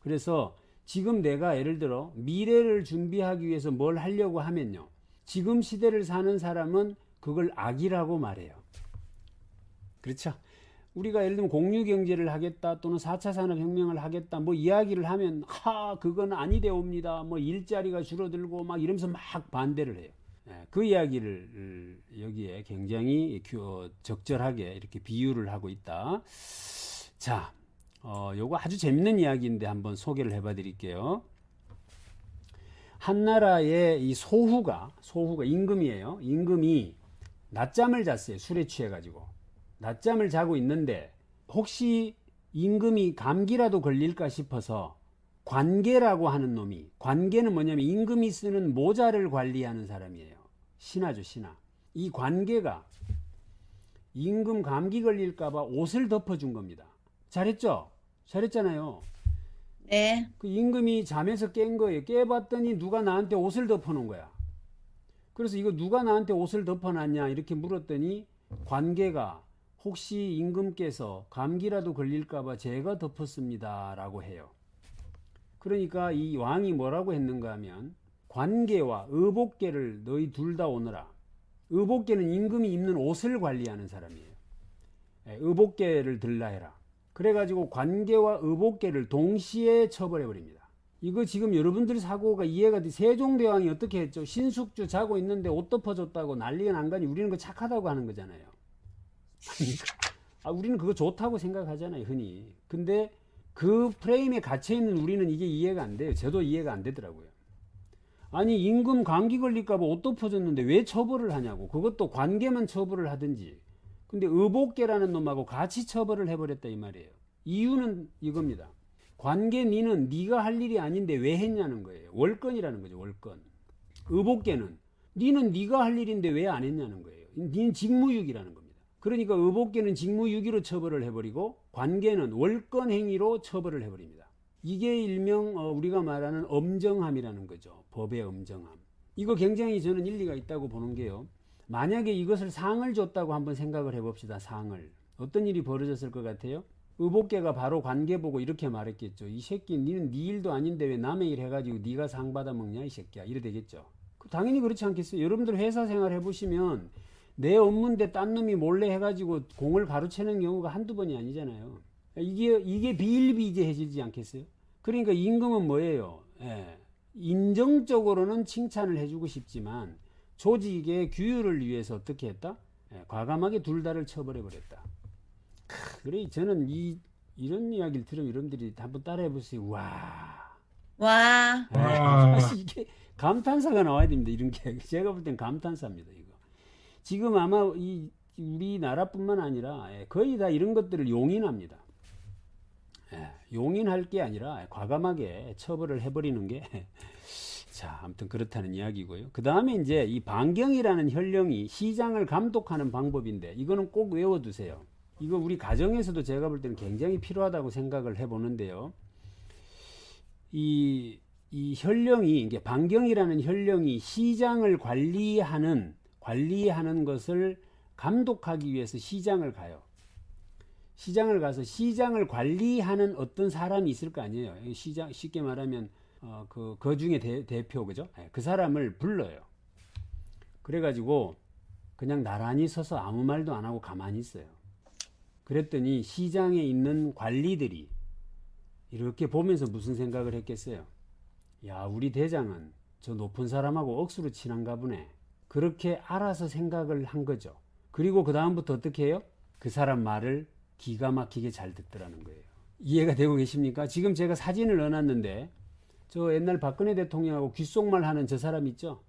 그래서 지금 내가 예를 들어 미래를 준비하기 위해서 뭘 하려고 하면요. 지금 시대를 사는 사람은 그걸 악이라고 말해요. 그렇죠? 우리가 예를 들면 공유경제를 하겠다 또는 4차 산업혁명을 하겠다 뭐 이야기를 하면 그건 아니되옵니다. 뭐 일자리가 줄어들고 막 이러면서 막 반대를 해요. 그 이야기를 여기에 굉장히 적절하게 이렇게 비유를 하고 있다. 자, 요거 아주 재밌는 이야기인데 한번 소개를 해봐 드릴게요. 한나라의 이 소후가 임금이에요. 임금이 낮잠을 잤어요. 술에 취해가지고. 낮잠을 자고 있는데 혹시 임금이 감기라도 걸릴까 싶어서 관계라고 하는 놈이, 관계는 뭐냐면 임금이 쓰는 모자를 관리하는 사람이에요. 신하죠, 신하. 이 관계가 임금 감기 걸릴까봐 옷을 덮어준 겁니다. 잘했죠? 잘했잖아요. 네. 그 임금이 잠에서 깬 거예요. 깨봤더니 누가 나한테 옷을 덮어놓은 거야. 그래서 이거 누가 나한테 옷을 덮어놨냐 이렇게 물었더니 관계가 혹시 임금께서 감기라도 걸릴까봐 제가 덮었습니다 라고 해요. 그러니까 이 왕이 뭐라고 했는가 하면 관계와 의복계를 너희 둘 다 오너라. 의복계는 임금이 입는 옷을 관리하는 사람이에요. 의복계를 들라 해라. 그래가지고 관계와 의복계를 동시에 처벌해버립니다. 이거 지금 여러분들 사고가 이해가 돼. 세종대왕이 어떻게 했죠? 신숙주 자고 있는데 옷 덮어줬다고 난리가 난 거니 우리는 그거 착하다고 하는 거잖아요. 우리는 그거 좋다고 생각하잖아요, 흔히. 근데 그 프레임에 갇혀있는 우리는 이게 이해가 안 돼요. 저도 이해가 안 되더라고요. 아니 임금 감기 걸릴까봐 옷 덮어줬는데 왜 처벌을 하냐고. 그것도 관계만 처벌을 하든지. 근데 의복계라는 놈하고 같이 처벌을 해버렸다 이 말이에요. 이유는 이겁니다. 관계 니는 네가 할 일이 아닌데 왜 했냐는 거예요. 월권이라는 거죠. 월권. 의복계는 니는 네가 할 일인데 왜 안 했냐는 거예요. 니는 직무유기라는 겁니다. 그러니까 의복계는 직무유기로 처벌을 해버리고 관계는 월권 행위로 처벌을 해버립니다. 이게 일명 우리가 말하는 엄정함이라는 거죠. 법의 엄정함. 이거 굉장히 저는 일리가 있다고 보는 게요. 만약에 이것을 상을 줬다고 한번 생각을 해봅시다. 상을. 어떤 일이 벌어졌을 것 같아요? 의복계가 바로 관계 보고 이렇게 말했겠죠. 이 새끼 니는 네 일도 아닌데 왜 남의 일 해가지고 네가 상 받아먹냐 이 새끼야. 이래 되겠죠. 당연히 그렇지 않겠어요? 여러분들 회사 생활 해보시면 내 업무인데 딴 놈이 몰래 해가지고 공을 가로채는 경우가 한두 번이 아니잖아요. 이게 비일비재해지지 않겠어요? 그러니까 임금은 뭐예요? 인정적으로는 칭찬을 해주고 싶지만 조직의 규율을 위해서 어떻게 했다? 과감하게 둘 다를 처벌해버렸다. 그래 저는 이런 이야기를 들으면 여러분들이 한번 따라해보세요. 와. 이게 감탄사가 나와야 됩니다. 이런 게 제가 볼 땐 감탄사입니다. 이거 지금 아마 우리나라뿐만 아니라 거의 다 이런 것들을 용인합니다. 용인할 게 아니라 과감하게 처벌을 해버리는 게 자, 아무튼 그렇다는 이야기고요. 그 다음에 이제 이 반경이라는 현령이 시장을 감독하는 방법인데 이거는 꼭 외워두세요. 이거 우리 가정에서도 제가 볼 때는 굉장히 필요하다고 생각을 해보는데요. 이 현령이 이게 반경이라는 현령이 시장을 관리하는 것을 감독하기 위해서 시장을 가요. 시장을 가서 시장을 관리하는 어떤 사람이 있을 거 아니에요. 시장 쉽게 말하면 그 중에 대표 그죠? 그 사람을 불러요. 그래가지고 그냥 나란히 서서 아무 말도 안 하고 가만히 있어요. 그랬더니 시장에 있는 관리들이 이렇게 보면서 무슨 생각을 했겠어요? 야, 우리 대장은 저 높은 사람하고 억수로 친한가 보네. 그렇게 알아서 생각을 한 거죠. 그리고 그 다음부터 어떻게 해요? 그 사람 말을 기가 막히게 잘 듣더라는 거예요. 이해가 되고 계십니까? 지금 제가 사진을 넣어놨는데 저 옛날 박근혜 대통령하고 귓속말 하는 저 사람 있죠?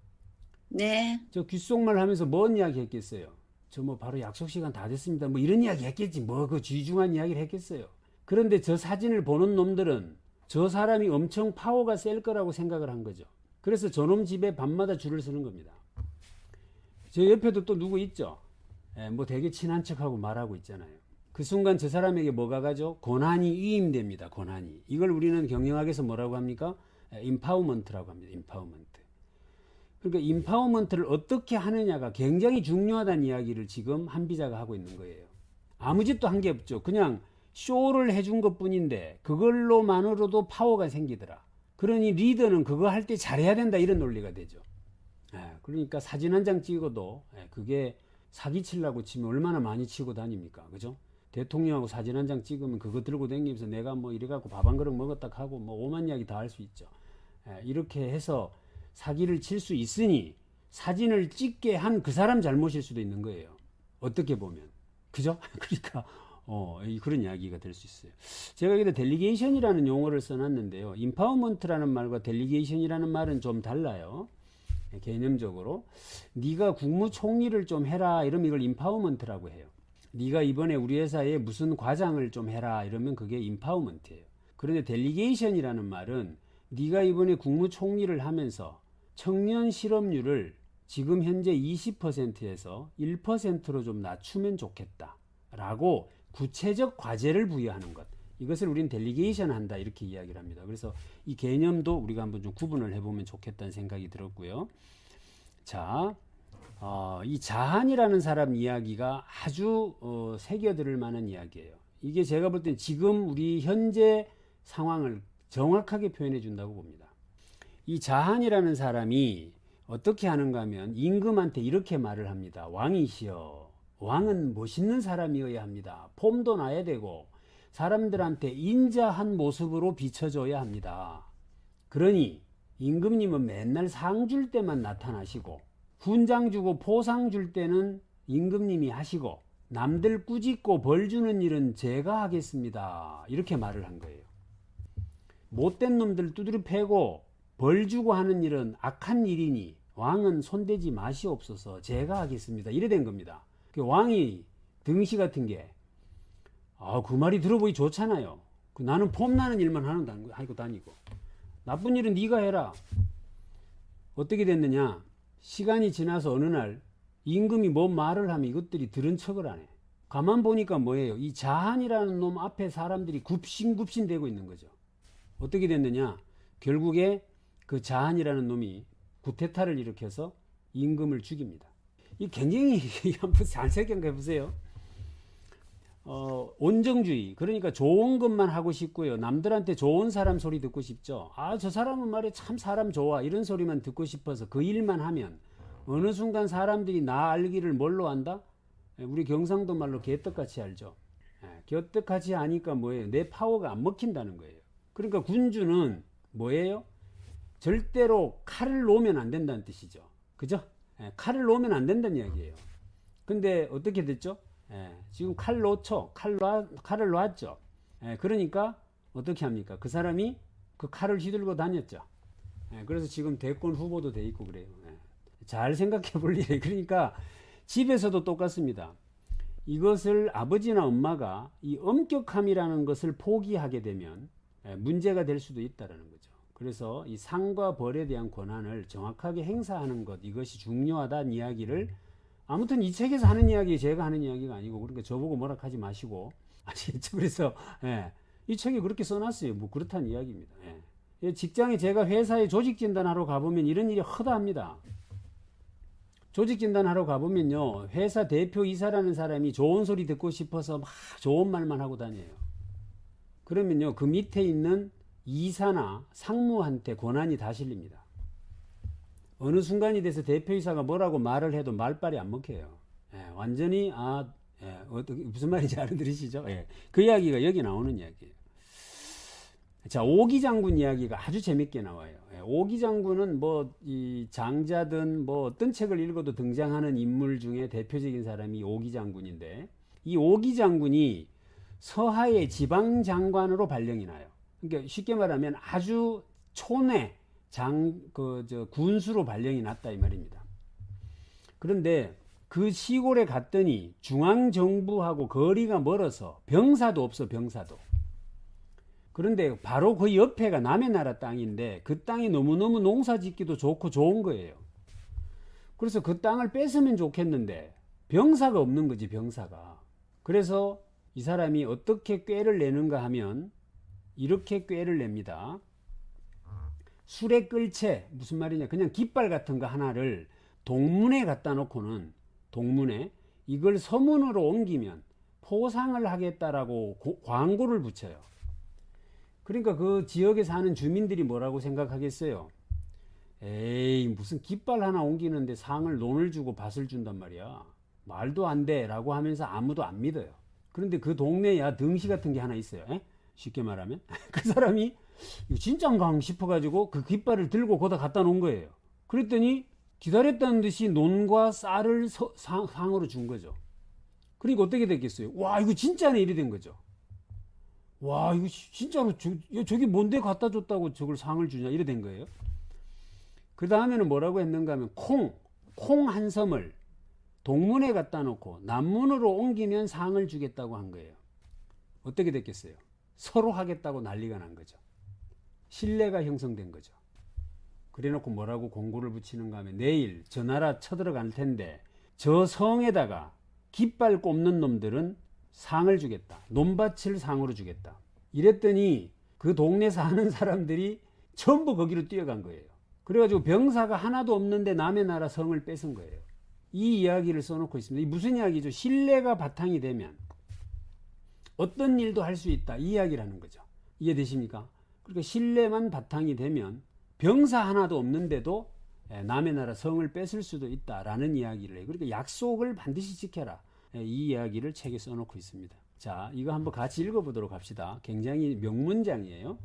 네. 저 귓속말 하면서 뭔 이야기 했겠어요? 저 뭐 바로 약속 시간 다 됐습니다. 뭐 이런 이야기 했겠지. 뭐 그 쥐중한 이야기를 했겠어요. 그런데 저 사진을 보는 놈들은 저 사람이 엄청 파워가 셀 거라고 생각을 한 거죠. 그래서 저놈 집에 밤마다 줄을 서는 겁니다. 저 옆에도 또 누구 있죠? 예, 뭐 되게 친한 척하고 말하고 있잖아요. 그 순간 저 사람에게 뭐가 가죠? 권한이 위임됩니다. 권한이. 이걸 우리는 경영학에서 뭐라고 합니까? 임파워먼트라고 합니다. 임파워먼트. 그러니까 임파워먼트를 어떻게 하느냐가 굉장히 중요하다는 이야기를 지금 한비자가 하고 있는 거예요. 아무 짓도 한 게 없죠. 그냥 쇼를 해준 것 뿐인데 그걸로만으로도 파워가 생기더라. 그러니 리더는 그거 할 때 잘해야 된다 이런 논리가 되죠. 그러니까 사진 한 장 찍어도 그게 사기치려고 치면 얼마나 많이 치고 다닙니까? 그죠? 대통령하고 사진 한 장 찍으면 그거 들고 다니면서 내가 뭐 이래갖고 밥 한 그릇 먹었다 하고 뭐 오만 이야기 다 할 수 있죠. 이렇게 해서 사기를 칠 수 있으니 사진을 찍게 한 그 사람 잘못일 수도 있는 거예요. 어떻게 보면. 그죠? 그러니까 그런 이야기가 될 수 있어요. 제가 여기다 델리게이션이라는 용어를 써놨는데요. 임파워먼트라는 말과 델리게이션이라는 말은 좀 달라요. 개념적으로. 네가 국무총리를 좀 해라 이러면 이걸 임파워먼트라고 해요. 네가 이번에 우리 회사에 무슨 과장을 좀 해라 이러면 그게 임파워먼트예요. 그런데 델리게이션이라는 말은 네가 이번에 국무총리를 하면서 청년 실업률을 지금 현재 20%에서 1%로 좀 낮추면 좋겠다 라고 구체적 과제를 부여하는 것, 이것을 우리는 델리게이션 한다 이렇게 이야기를 합니다. 그래서 이 개념도 우리가 한번 좀 구분을 해보면 좋겠다는 생각이 들었고요. 자, 이 자한이라는 사람 이야기가 아주 새겨들을 만한 이야기예요. 이게 제가 볼 땐 지금 우리 현재 상황을 정확하게 표현해 준다고 봅니다. 이 자한이라는 사람이 어떻게 하는가 하면 임금한테 이렇게 말을 합니다. 왕이시여, 왕은 멋있는 사람이어야 합니다. 폼도 나야 되고 사람들한테 인자한 모습으로 비춰줘야 합니다. 그러니 임금님은 맨날 상 줄 때만 나타나시고 훈장 주고 포상 줄 때는 임금님이 하시고 남들 꾸짖고 벌 주는 일은 제가 하겠습니다. 이렇게 말을 한 거예요. 못된 놈들 두드려 패고 벌 주고 하는 일은 악한 일이니 왕은 손대지 마시옵소서 제가 하겠습니다. 이래 된 겁니다. 왕이 등시 같은 게 그 말이 들어보기 좋잖아요. 나는 폼나는 일만 하고 다니고 나쁜 일은 네가 해라. 어떻게 됐느냐? 시간이 지나서 어느 날 임금이 뭔 말을 하면 이것들이 들은 척을 안 해. 가만 보니까 뭐예요? 이 자한이라는 놈 앞에 사람들이 굽신굽신 되고 있는 거죠. 어떻게 됐느냐? 결국에 그 자한이라는 놈이 구테타를 일으켜서 임금을 죽입니다. 이 굉장히 한번 잘 생각해 보세요. 온정주의, 그러니까 좋은 것만 하고 싶고요. 남들한테 좋은 사람 소리 듣고 싶죠. 저 사람은 말이야 참 사람 좋아 이런 소리만 듣고 싶어서 그 일만 하면 어느 순간 사람들이 나 알기를 뭘로 안다? 우리 경상도 말로 개떡같이 알죠. 개떡같이 하니까 뭐예요? 내 파워가 안 먹힌다는 거예요. 그러니까 군주는 뭐예요? 절대로 칼을 놓으면 안 된다는 뜻이죠. 그죠? 칼을 놓으면 안 된다는 이야기예요. 근데 어떻게 됐죠? 지금 칼 놓죠. 칼을 놨죠. 그러니까 어떻게 합니까? 그 사람이 그 칼을 휘둘고 다녔죠. 그래서 지금 대권 후보도 돼 있고 그래요. 잘 생각해 볼 일이에요. 그러니까 집에서도 똑같습니다. 이것을 아버지나 엄마가 이 엄격함이라는 것을 포기하게 되면 문제가 될 수도 있다는 거죠. 그래서 이 상과 벌에 대한 권한을 정확하게 행사하는 것, 이것이 중요하다는 이야기를 아무튼 이 책에서 하는 이야기 제가 하는 이야기가 아니고, 그러니까 저보고 뭐라 하지 마시고 아시겠죠? 그래서 이 책에 그렇게 써놨어요. 뭐 그렇다는 이야기입니다. 직장에 제가 회사에 조직 진단하러 가보면 이런 일이 허다합니다. 조직 진단하러 가보면요, 회사 대표이사라는 사람이 좋은 소리 듣고 싶어서 막 좋은 말만 하고 다녀요. 그러면요, 그 밑에 있는 이사나 상무한테 권한이 다 실립니다. 어느 순간이 돼서 대표이사가 뭐라고 말을 해도 말빨이 안 먹혀요. 완전히 무슨 말인지 알아들으시죠? 그 이야기가 여기 나오는 이야기예요. 자, 오기 장군 이야기가 아주 재밌게 나와요. 오기 장군은 뭐 이 장자든 뭐 어떤 책을 읽어도 등장하는 인물 중에 대표적인 사람이 오기 장군인데, 이 오기 장군이 서하의 지방 장관으로 발령이 나요. 그러니까 쉽게 말하면 아주 촌의 군수로 발령이 났다 이 말입니다. 그런데 그 시골에 갔더니 중앙정부하고 거리가 멀어서 병사도 없어, 병사도. 그런데 바로 그 옆에가 남의 나라 땅인데 그 땅이 너무너무 농사 짓기도 좋고 좋은 거예요. 그래서 그 땅을 뺏으면 좋겠는데 병사가 없는 거지, 병사가. 그래서 이 사람이 어떻게 꾀를 내는가 하면 이렇게 꾀를 냅니다. 수레 끌채, 무슨 말이냐, 그냥 깃발 같은 거 하나를 동문에 갖다 놓고는, 동문에 이걸 서문으로 옮기면 포상을 하겠다라고 광고를 붙여요. 그러니까 그 지역에 사는 주민들이 뭐라고 생각하겠어요? 에이, 무슨 깃발 하나 옮기는데 상을, 논을 주고 밭을 준단 말이야. 말도 안 돼 라고 하면서 아무도 안 믿어요. 그런데 그 동네에 등시 같은 게 하나 있어요. 쉽게 말하면 그 사람이 이거 진짠가 싶어가지고 그 깃발을 들고 거기다 갖다 놓은 거예요. 그랬더니 기다렸다는 듯이 논과 쌀을 상으로 준 거죠. 그러니까 어떻게 됐겠어요? 와, 이거 진짜네, 이래 된 거죠. 와, 이거 진짜로 저기 뭔데 갖다 줬다고 저걸 상을 주냐, 이래 된 거예요. 그 다음에는 뭐라고 했는가 하면 콩 한 섬을 동문에 갖다 놓고 남문으로 옮기면 상을 주겠다고 한 거예요. 어떻게 됐겠어요? 서로 하겠다고 난리가 난 거죠. 신뢰가 형성된 거죠. 그래 놓고 뭐라고 공고를 붙이는가 하면 내일 저 나라 쳐들어갈 텐데 저 성에다가 깃발 꼽는 놈들은 상을 주겠다. 논밭을 상으로 주겠다. 이랬더니 그 동네 사는 사람들이 전부 거기로 뛰어간 거예요. 그래가지고 병사가 하나도 없는데 남의 나라 성을 뺏은 거예요. 이 이야기를 써놓고 있습니다. 이 무슨 이야기죠? 신뢰가 바탕이 되면 어떤 일도 할 수 있다, 이 이야기를 하는 거죠. 이해되십니까? 그러니까 신뢰만 바탕이 되면 병사 하나도 없는데도 남의 나라 성을 뺏을 수도 있다라는 이야기를 해요. 그러니까 약속을 반드시 지켜라, 이 이야기를 책에 써놓고 있습니다. 자, 이거 한번 같이 읽어보도록 합시다. 굉장히 명문장이에요.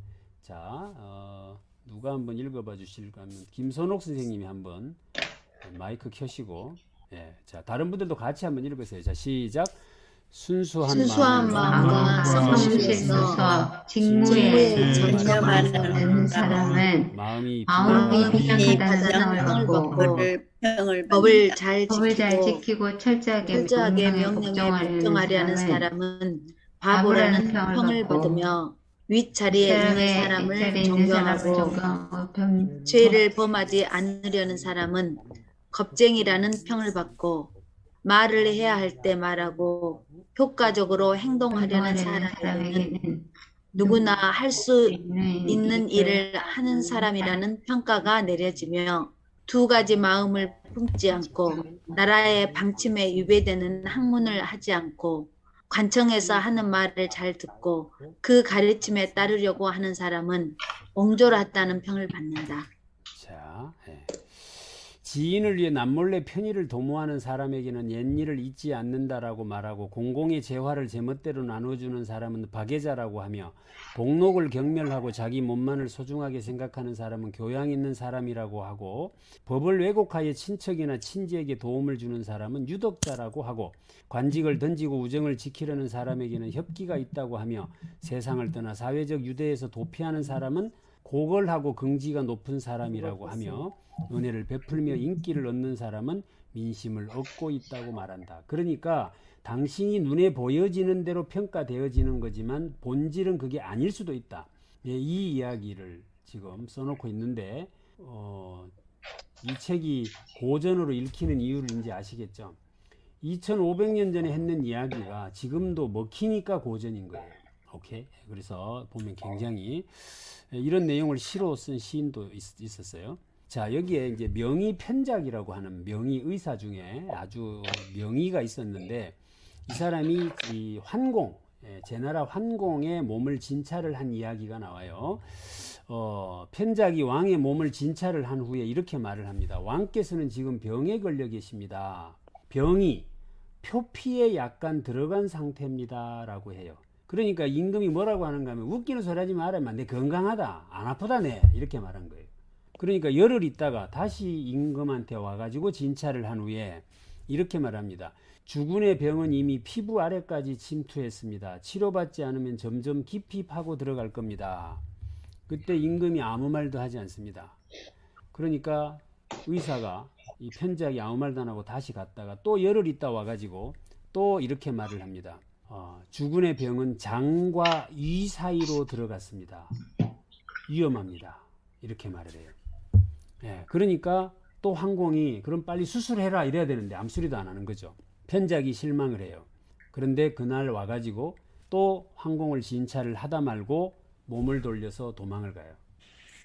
자, 누가 한번 읽어봐 주실까 하면 김선옥 선생님이 한번 마이크 켜시고, 자, 다른 분들도 같이 한번 읽으세요. 자, 시작. 순수한 마음과 성실해서 직무에 전념하는 사람은 마음이 비판하는 평을 받고 법을 잘 지키고 철저하게 명령에 복종하려는 사람은 바보라는 평을 받으며 윗자리에 있는 사람을 존경하고 죄를 범하지 않으려는 사람은 겁쟁이라는 평을 받고 말을 해야 할 때 말하고 효과적으로 행동하려는 사람에게는 누구나 할 수 있는 일을 하는 사람이라는 평가가 내려지며 두 가지 마음을 품지 않고 나라의 방침에 위배되는 학문을 하지 않고 관청에서 하는 말을 잘 듣고 그 가르침에 따르려고 하는 사람은 옹졸하다는 평을 받는다. 자, 지인을 위해 남몰래 편의를 도모하는 사람에게는 옛일을 잊지 않는다라고 말하고 공공의 재화를 제멋대로 나눠주는 사람은 박애자라고 하며 복록을 경멸하고 자기 몸만을 소중하게 생각하는 사람은 교양 있는 사람이라고 하고 법을 왜곡하여 친척이나 친지에게 도움을 주는 사람은 유덕자라고 하고 관직을 던지고 우정을 지키려는 사람에게는 협기가 있다고 하며 세상을 떠나 사회적 유대에서 도피하는 사람은 고걸하고 긍지가 높은 사람이라고 하며 은혜를 베풀며 인기를 얻는 사람은 민심을 얻고 있다고 말한다. 그러니까 당신이 눈에 보여지는 대로 평가되어지는 거지만 본질은 그게 아닐 수도 있다. 이 이야기를 지금 써놓고 있는데 이 책이 고전으로 읽히는 이유를 이제 아시겠죠? 2500년 전에 했는 이야기가 지금도 먹히니까 고전인 거예요. 오케이? 그래서 보면 굉장히 이런 내용을 시로 쓴 시인도 있었어요. 자, 여기에 이제 명의 편작이라고 하는 명의 의사 중에 아주 명의가 있었는데 이 사람이 이 환공, 제나라 환공의 몸을 진찰을 한 이야기가 나와요. 편작이 왕의 몸을 진찰을 한 후에 이렇게 말을 합니다. 왕께서는 지금 병에 걸려 계십니다. 병이 표피에 약간 들어간 상태입니다 라고 해요. 그러니까 임금이 뭐라고 하는가 하면 웃기는 소리 하지 말아요. 내 건강하다, 안 아프다, 네, 이렇게 말한 거예요. 그러니까 열흘 있다가 다시 임금한테 와가지고 진찰을 한 후에 이렇게 말합니다. 주군의 병은 이미 피부 아래까지 침투했습니다. 치료받지 않으면 점점 깊이 파고 들어갈 겁니다. 그때 임금이 아무 말도 하지 않습니다. 그러니까 의사가 이 편지하기 아무 말도 안 하고 다시 갔다가 또 열흘 있다 와가지고 또 이렇게 말을 합니다. 주군의 병은 장과 위 사이로 들어갔습니다. 위험합니다. 이렇게 말을 해요. 예, 그러니까 또 황공이 그럼 빨리 수술해라 이래야 되는데 아무 소리도 안 하는 거죠. 편지하기 실망을 해요. 그런데 그날 와가지고 또 황공을 진찰을 하다 말고 몸을 돌려서 도망을 가요.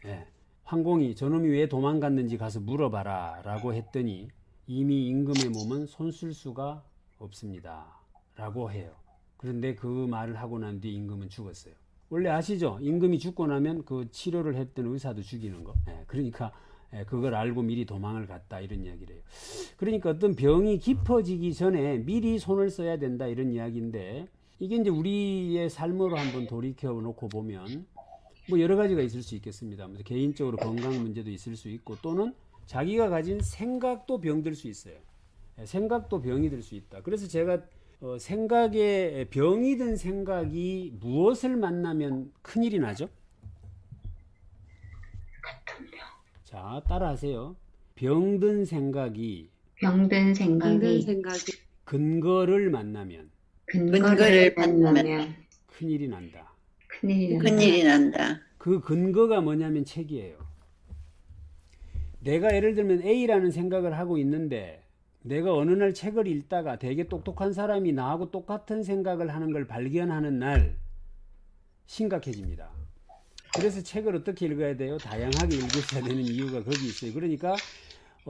예, 황공이 저놈이 왜 도망갔는지 가서 물어봐라 라고 했더니 이미 임금의 몸은 손쓸 수가 없습니다 라고 해요. 그런데 그 말을 하고 난 뒤에 임금은 죽었어요. 원래 아시죠? 임금이 죽고 나면 그 치료를 했던 의사도 죽이는 거. 예, 그러니까 그걸 알고 미리 도망을 갔다 이런 이야기를 해요. 그러니까 어떤 병이 깊어지기 전에 미리 손을 써야 된다 이런 이야기인데 이게 이제 우리의 삶으로 한번 돌이켜 놓고 보면 뭐 여러 가지가 있을 수 있겠습니다. 개인적으로 건강 문제도 있을 수 있고 또는 자기가 가진 생각도 병들 수 있어요. 생각도 병이 될 수 있다. 그래서 제가 생각에 병이 든 생각이 무엇을 만나면 큰일이 나죠? 자, 따라하세요. 병든 생각이 근거를 만나면 큰일이 난다. 큰일이 난다. 그 근거가 뭐냐면 책이에요. 내가 예를 들면 A라는 생각을 하고 있는데 내가 어느 날 책을 읽다가 되게 똑똑한 사람이 나하고 똑같은 생각을 하는 걸 발견하는 날 심각해집니다. 그래서 책을 어떻게 읽어야 돼요? 다양하게 읽으셔야 되는 이유가 거기 있어요. 그러니까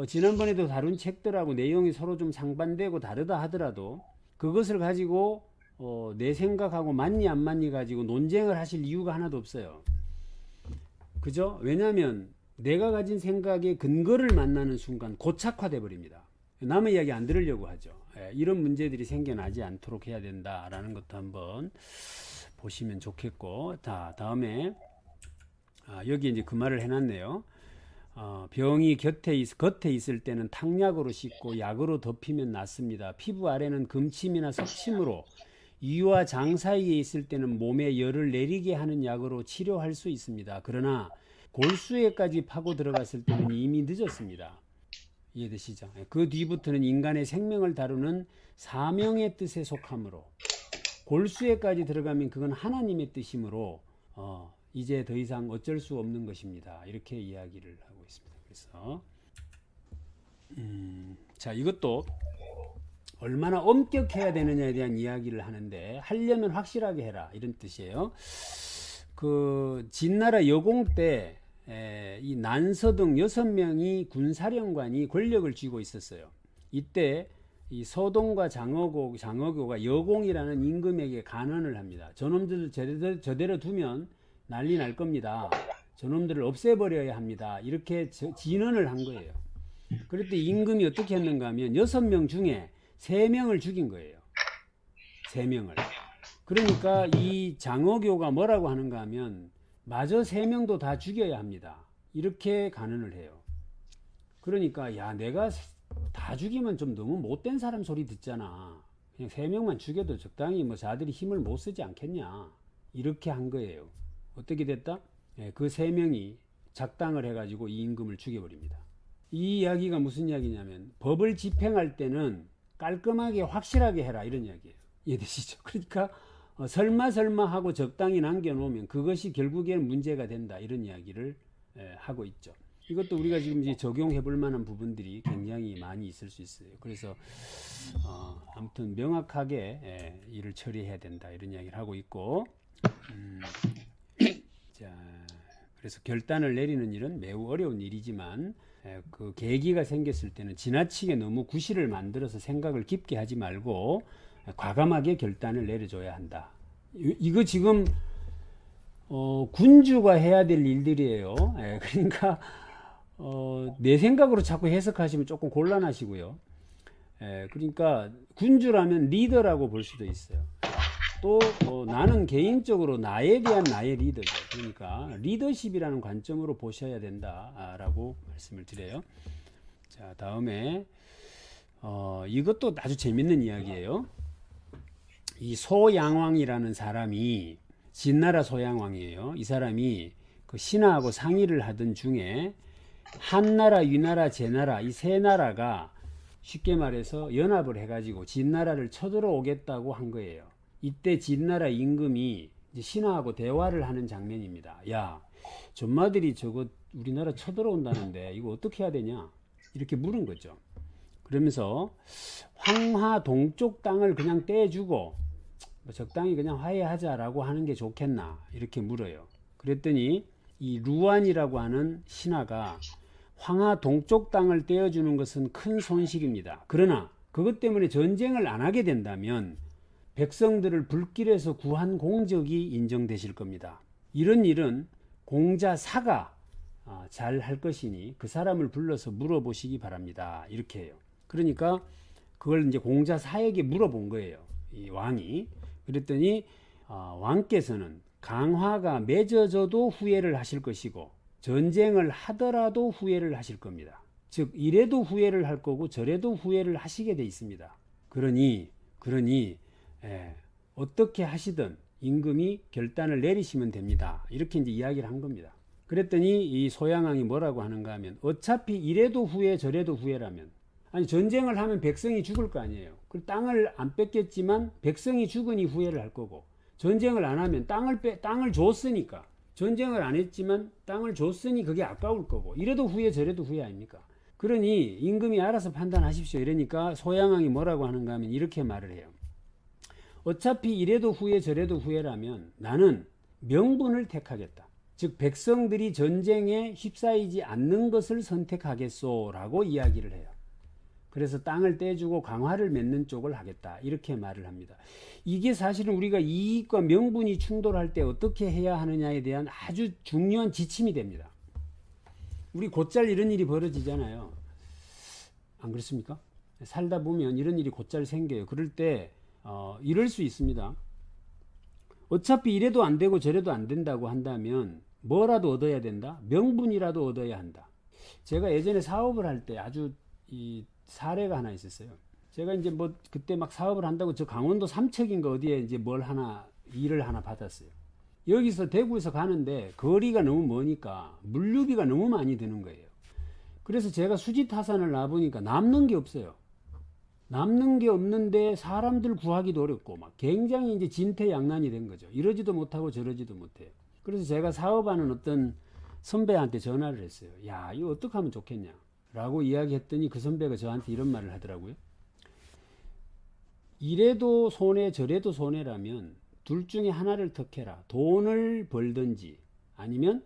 지난번에도 다룬 책들하고 내용이 서로 좀 상반되고 다르다 하더라도 그것을 가지고 내 생각하고 맞니 안 맞니 가지고 논쟁을 하실 이유가 하나도 없어요. 그죠? 왜냐하면 내가 가진 생각의 근거를 만나는 순간 고착화돼 버립니다. 남의 이야기 안 들으려고 하죠. 이런 문제들이 생겨나지 않도록 해야 된다라는 것도 한번 보시면 좋겠고, 다음에 여기 이제 그 말을 해놨네요. 병이 겉에 있을 때는 탕약으로 씻고 약으로 덮이면 낫습니다. 피부 아래는 금침이나 석침으로 이와 장 사이에 있을 때는 몸에 열을 내리게 하는 약으로 치료할 수 있습니다. 그러나 골수에까지 파고 들어갔을 때는 이미 늦었습니다. 이해되시죠? 그 뒤부터는 인간의 생명을 다루는 사명의 뜻에 속하므로 골수에까지 들어가면 그건 하나님의 뜻이므로 이제 더 이상 어쩔 수 없는 것입니다. 이렇게 이야기를 하고 있습니다. 그래서 자, 이것도 얼마나 엄격해야 되느냐에 대한 이야기를 하는데 하려면 확실하게 해라 이런 뜻이에요. 그 진나라 여공 때 이 난서등 6명이 군사령관이 권력을 쥐고 있었어요. 이때 이 서동과 장어교가 여공이라는 임금에게 간언을 합니다. 저놈들을 저대로 두면 난리 날 겁니다. 저놈들을 없애버려야 합니다. 이렇게 진언을 한 거예요. 그랬더니 임금이 어떻게 했는가 하면 6명 중에 3명을 죽인 거예요. 3명을. 그러니까 이 장어교가 뭐라고 하는가 하면 마저 3명도 다 죽여야 합니다. 이렇게 간언을 해요. 그러니까 야, 내가 다 죽이면 좀 너무 못된 사람 소리 듣잖아. 그냥 3명만 죽여도 적당히 뭐 자들이 힘을 못 쓰지 않겠냐. 이렇게 한 거예요. 어떻게 됐다? 그 3명이 작당을 해가지고 이 임금을 죽여버립니다. 이 이야기가 무슨 이야기냐면 법을 집행할 때는 깔끔하게 확실하게 해라 이런 이야기예요. 이해되시죠? 그러니까 설마 하고 적당히 남겨놓으면 그것이 결국에는 문제가 된다 이런 이야기를 하고 있죠. 이것도 우리가 지금 이제 적용해 볼 만한 부분들이 굉장히 많이 있을 수 있어요. 그래서 아무튼 명확하게 일을 처리해야 된다 이런 이야기를 하고 있고, 자, 그래서 결단을 내리는 일은 매우 어려운 일이지만 그 계기가 생겼을 때는 지나치게 너무 구실을 만들어서 생각을 깊게 하지 말고 과감하게 결단을 내려줘야 한다. 이거 지금 군주가 해야 될 일들이에요. 그러니까 내 생각으로 자꾸 해석하시면 조금 곤란하시고요. 그러니까 군주라면 리더라고 볼 수도 있어요. 또 나는 개인적으로 나에 대한 나의 리더죠. 그러니까 리더십이라는 관점으로 보셔야 된다라고 말씀을 드려요. 자, 다음에 이것도 아주 재밌는 이야기예요. 이 소양왕이라는 사람이 진나라 소양왕이에요. 이 사람이 그 신하하고 상의를 하던 중에 한나라, 위나라, 제나라 이 세 나라가 쉽게 말해서 연합을 해가지고 진나라를 쳐들어오겠다고 한 거예요. 이때 진나라 임금이 이제 신하하고 대화를 하는 장면입니다. 야, 전마들이 저거 우리나라 쳐들어온다는데 이거 어떻게 해야 되냐? 이렇게 물은 거죠. 그러면서 황하 동쪽 땅을 그냥 떼주고 적당히 그냥 화해하자라고 하는 게 좋겠나? 이렇게 물어요. 그랬더니 이 루안이라고 하는 신하가 황하 동쪽 땅을 떼어주는 것은 큰 손실입니다. 그러나 그것 때문에 전쟁을 안 하게 된다면 백성들을 불길에서 구한 공적이 인정되실 겁니다. 이런 일은 공자사가 잘 할 것이니 그 사람을 불러서 물어보시기 바랍니다. 이렇게 해요. 그러니까 그걸 이제 공자사에게 물어본 거예요. 이 왕이. 그랬더니 왕께서는 강화가 맺어져도 후회를 하실 것이고 전쟁을 하더라도 후회를 하실 겁니다. 즉 이래도 후회를 할 거고 저래도 후회를 하시게 돼 있습니다. 그러니 어떻게 하시든 임금이 결단을 내리시면 됩니다. 이렇게 이제 이야기를 한 겁니다. 그랬더니 이 소양왕이 뭐라고 하는가 하면 어차피 이래도 후회 저래도 후회라면 아니 전쟁을 하면 백성이 죽을 거 아니에요. 그 땅을 안 뺏겼지만 백성이 죽으니 후회를 할 거고 전쟁을 안 하면 땅을 줬으니까 전쟁을 안 했지만 땅을 줬으니 그게 아까울 거고 이래도 후회 저래도 후회 아닙니까? 그러니 임금이 알아서 판단하십시오. 이러니까 소양왕이 뭐라고 하는가 하면 이렇게 말을 해요. 어차피 이래도 후회 저래도 후회라면 나는 명분을 택하겠다. 즉 백성들이 전쟁에 휩싸이지 않는 것을 선택하겠소라고 이야기를 해요. 그래서 땅을 떼주고 강화를 맺는 쪽을 하겠다. 이렇게 말을 합니다. 이게 사실은 우리가 이익과 명분이 충돌할 때 어떻게 해야 하느냐에 대한 아주 중요한 지침이 됩니다. 우리 곧잘 이런 일이 벌어지잖아요. 안 그렇습니까? 살다 보면 이런 일이 곧잘 생겨요. 그럴 때 이럴 수 있습니다. 어차피 이래도 안 되고 저래도 안 된다고 한다면 뭐라도 얻어야 된다? 명분이라도 얻어야 한다. 제가 예전에 사업을 할 때 아주 이 사례가 하나 있었어요. 제가 이제 뭐 그때 막 사업을 한다고 저 강원도 삼척인가 어디에 이제 일을 하나 받았어요. 여기서 대구에서 가는데 거리가 너무 머니까 물류비가 너무 많이 드는 거예요. 그래서 제가 수지 타산을 놔보니까 남는 게 없어요. 남는 게 없는데 사람들 구하기도 어렵고 막 굉장히 이제 진퇴양난이 된 거죠. 이러지도 못하고 저러지도 못해요. 그래서 제가 사업하는 어떤 선배한테 전화를 했어요. 야, 이거 어떻게 하면 좋겠냐? 라고 이야기했더니 그 선배가 저한테 이런 말을 하더라고요. 이래도 손해 저래도 손해라면 둘 중에 하나를 택해라. 돈을 벌든지 아니면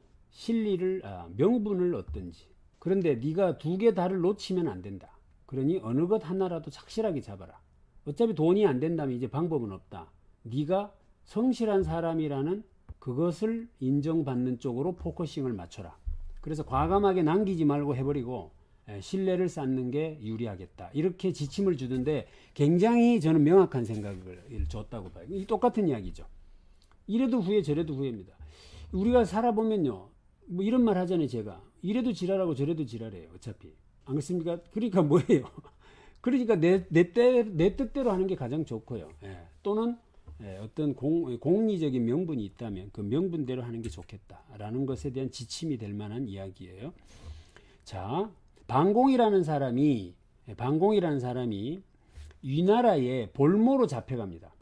명분을 얻든지. 그런데 네가 두 개 다를 놓치면 안 된다. 그러니 어느 것 하나라도 착실하게 잡아라. 어차피 돈이 안 된다면 이제 방법은 없다. 네가 성실한 사람이라는 그것을 인정받는 쪽으로 포커싱을 맞춰라. 그래서 과감하게 남기지 말고 해버리고 신뢰를 쌓는 게 유리하겠다. 이렇게 지침을 주던데 굉장히 저는 명확한 생각을 줬다고 봐요. 똑같은 이야기죠. 이래도 후회 저래도 후회입니다. 우리가 살아보면요. 뭐 이런 말 하잖아요. 제가. 이래도 지랄하고 저래도 지랄해요. 어차피. 안 그렇습니까? 그러니까 뭐예요? 그러니까 내 뜻대로 하는 게 가장 좋고요. 또는 어떤 공리적인 명분이 있다면 그 명분대로 하는 게 좋겠다라는 것에 대한 지침이 될 만한 이야기예요. 자, 방공이라는 사람이 위나라에 볼모로 잡혀갑니다.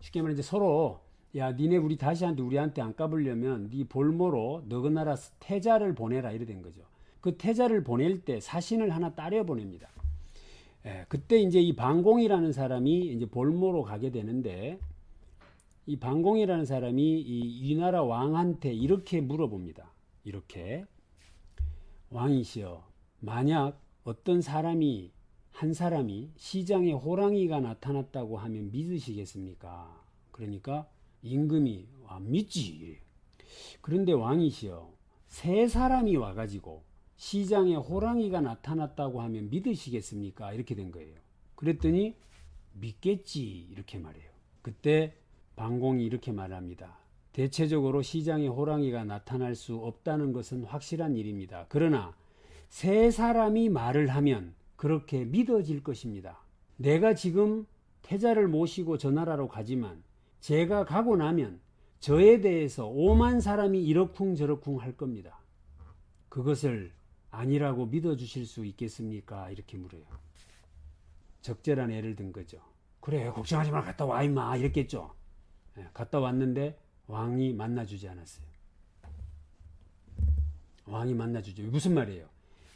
쉽게 말해 이제 서로 야 니네 우리한테 안 까불려면 네 볼모로 너그 나라 태자를 보내라 이래 된 거죠. 그 태자를 보낼 때 사신을 하나 따려 보냅니다. 그때 이제 이 방공이라는 사람이 이제 볼모로 가게 되는데 이 방공이라는 사람이 이 위나라 왕한테 이렇게 물어봅니다. 이렇게 왕이시여 만약 어떤 한 사람이 시장에 호랑이가 나타났다고 하면 믿으시겠습니까? 그러니까 임금이 믿지. 그런데 왕이시여 세 사람이 와가지고 시장에 호랑이가 나타났다고 하면 믿으시겠습니까? 이렇게 된 거예요. 그랬더니 믿겠지 이렇게 말해요. 그때 방공이 이렇게 말합니다. 대체적으로 시장에 호랑이가 나타날 수 없다는 것은 확실한 일입니다. 그러나 세 사람이 말을 하면 그렇게 믿어질 것입니다. 내가 지금 태자를 모시고 저 나라로 가지만 제가 가고 나면 저에 대해서 5만 사람이 이러쿵저러쿵 할 겁니다. 그것을 아니라고 믿어주실 수 있겠습니까? 이렇게 물어요. 적절한 애를 든 거죠. 그래, 걱정하지 마, 갔다 와 임마 이랬겠죠. 예, 갔다 왔는데 왕이 만나주지 않았어요. 왕이 만나주죠. 무슨 말이에요?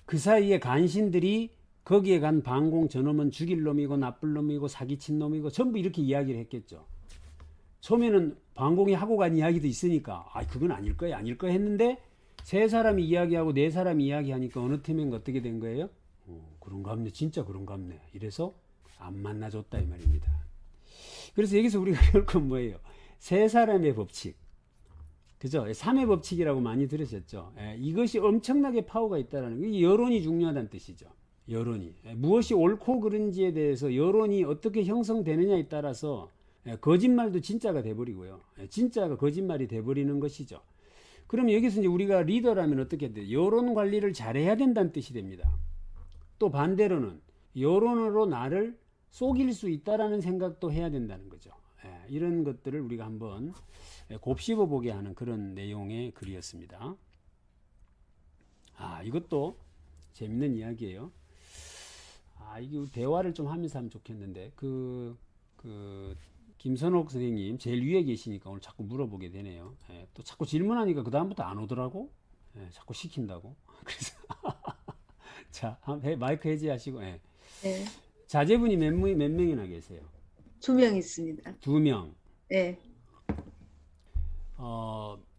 그 사이에 간신들이 거기에 간 방공 저놈은 죽일 놈이고 나쁠 놈이고 사기친 놈이고 전부 이렇게 이야기를 했겠죠. 처음에는 방공이 하고 간 이야기도 있으니까 그건 아닐 거야 했는데 세 사람이 이야기하고 네 사람이 이야기하니까 어느 팀엔 어떻게 된 거예요? 그런갑네, 진짜 그런갑네. 이래서 안 만나줬다 이 말입니다. 그래서 여기서 우리가 배울 건 뭐예요? 세 사람의 법칙, 그죠? 3의 법칙이라고 많이 들으셨죠? 이것이 엄청나게 파워가 있다는 거. 여론이 중요하다는 뜻이죠. 여론이 무엇이 옳고 그른지에 대해서 여론이 어떻게 형성되느냐에 따라서 거짓말도 진짜가 돼버리고요. 진짜가 거짓말이 돼버리는 것이죠. 그럼 여기서 이제 우리가 리더라면 어떻게 돼요? 여론 관리를 잘해야 된다는 뜻이 됩니다. 또 반대로는 여론으로 나를 속일 수 있다라는 생각도 해야 된다는 거죠. 이런 것들을 우리가 한번 곱씹어 보게 하는 그런 내용의 글이었습니다. 이것도 재밌는 이야기예요. 이게 대화를 좀 하면서 하면 좋겠는데 김선옥 선생님 제일 위에 계시니까 오늘 자꾸 물어보게 되네요. 또 자꾸 질문하니까 그 다음부터 안 오더라고. 자꾸 시킨다고. 그래서 자, 마이크 해제하시고. 네. 자제분이 몇 명이나 계세요? 2명 있습니다. 2명. 네.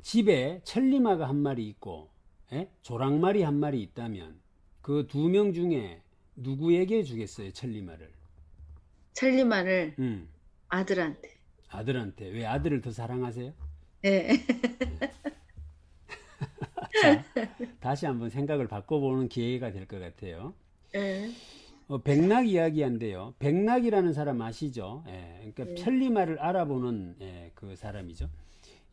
집에 천리마가 한 마리 있고 조랑말이 한 마리 있다면 그 2명 중에 누구에게 주겠어요? 천리마를. 천리마를 아들한테. 아들한테. 왜 아들을 더 사랑하세요? 네. 자, 다시 한번 생각을 바꿔보는 기회가 될 것 같아요. 네. 백낙 이야기한데요. 백낙이라는 사람 아시죠? 그러니까 네. 천리마를 알아보는 그 사람이죠.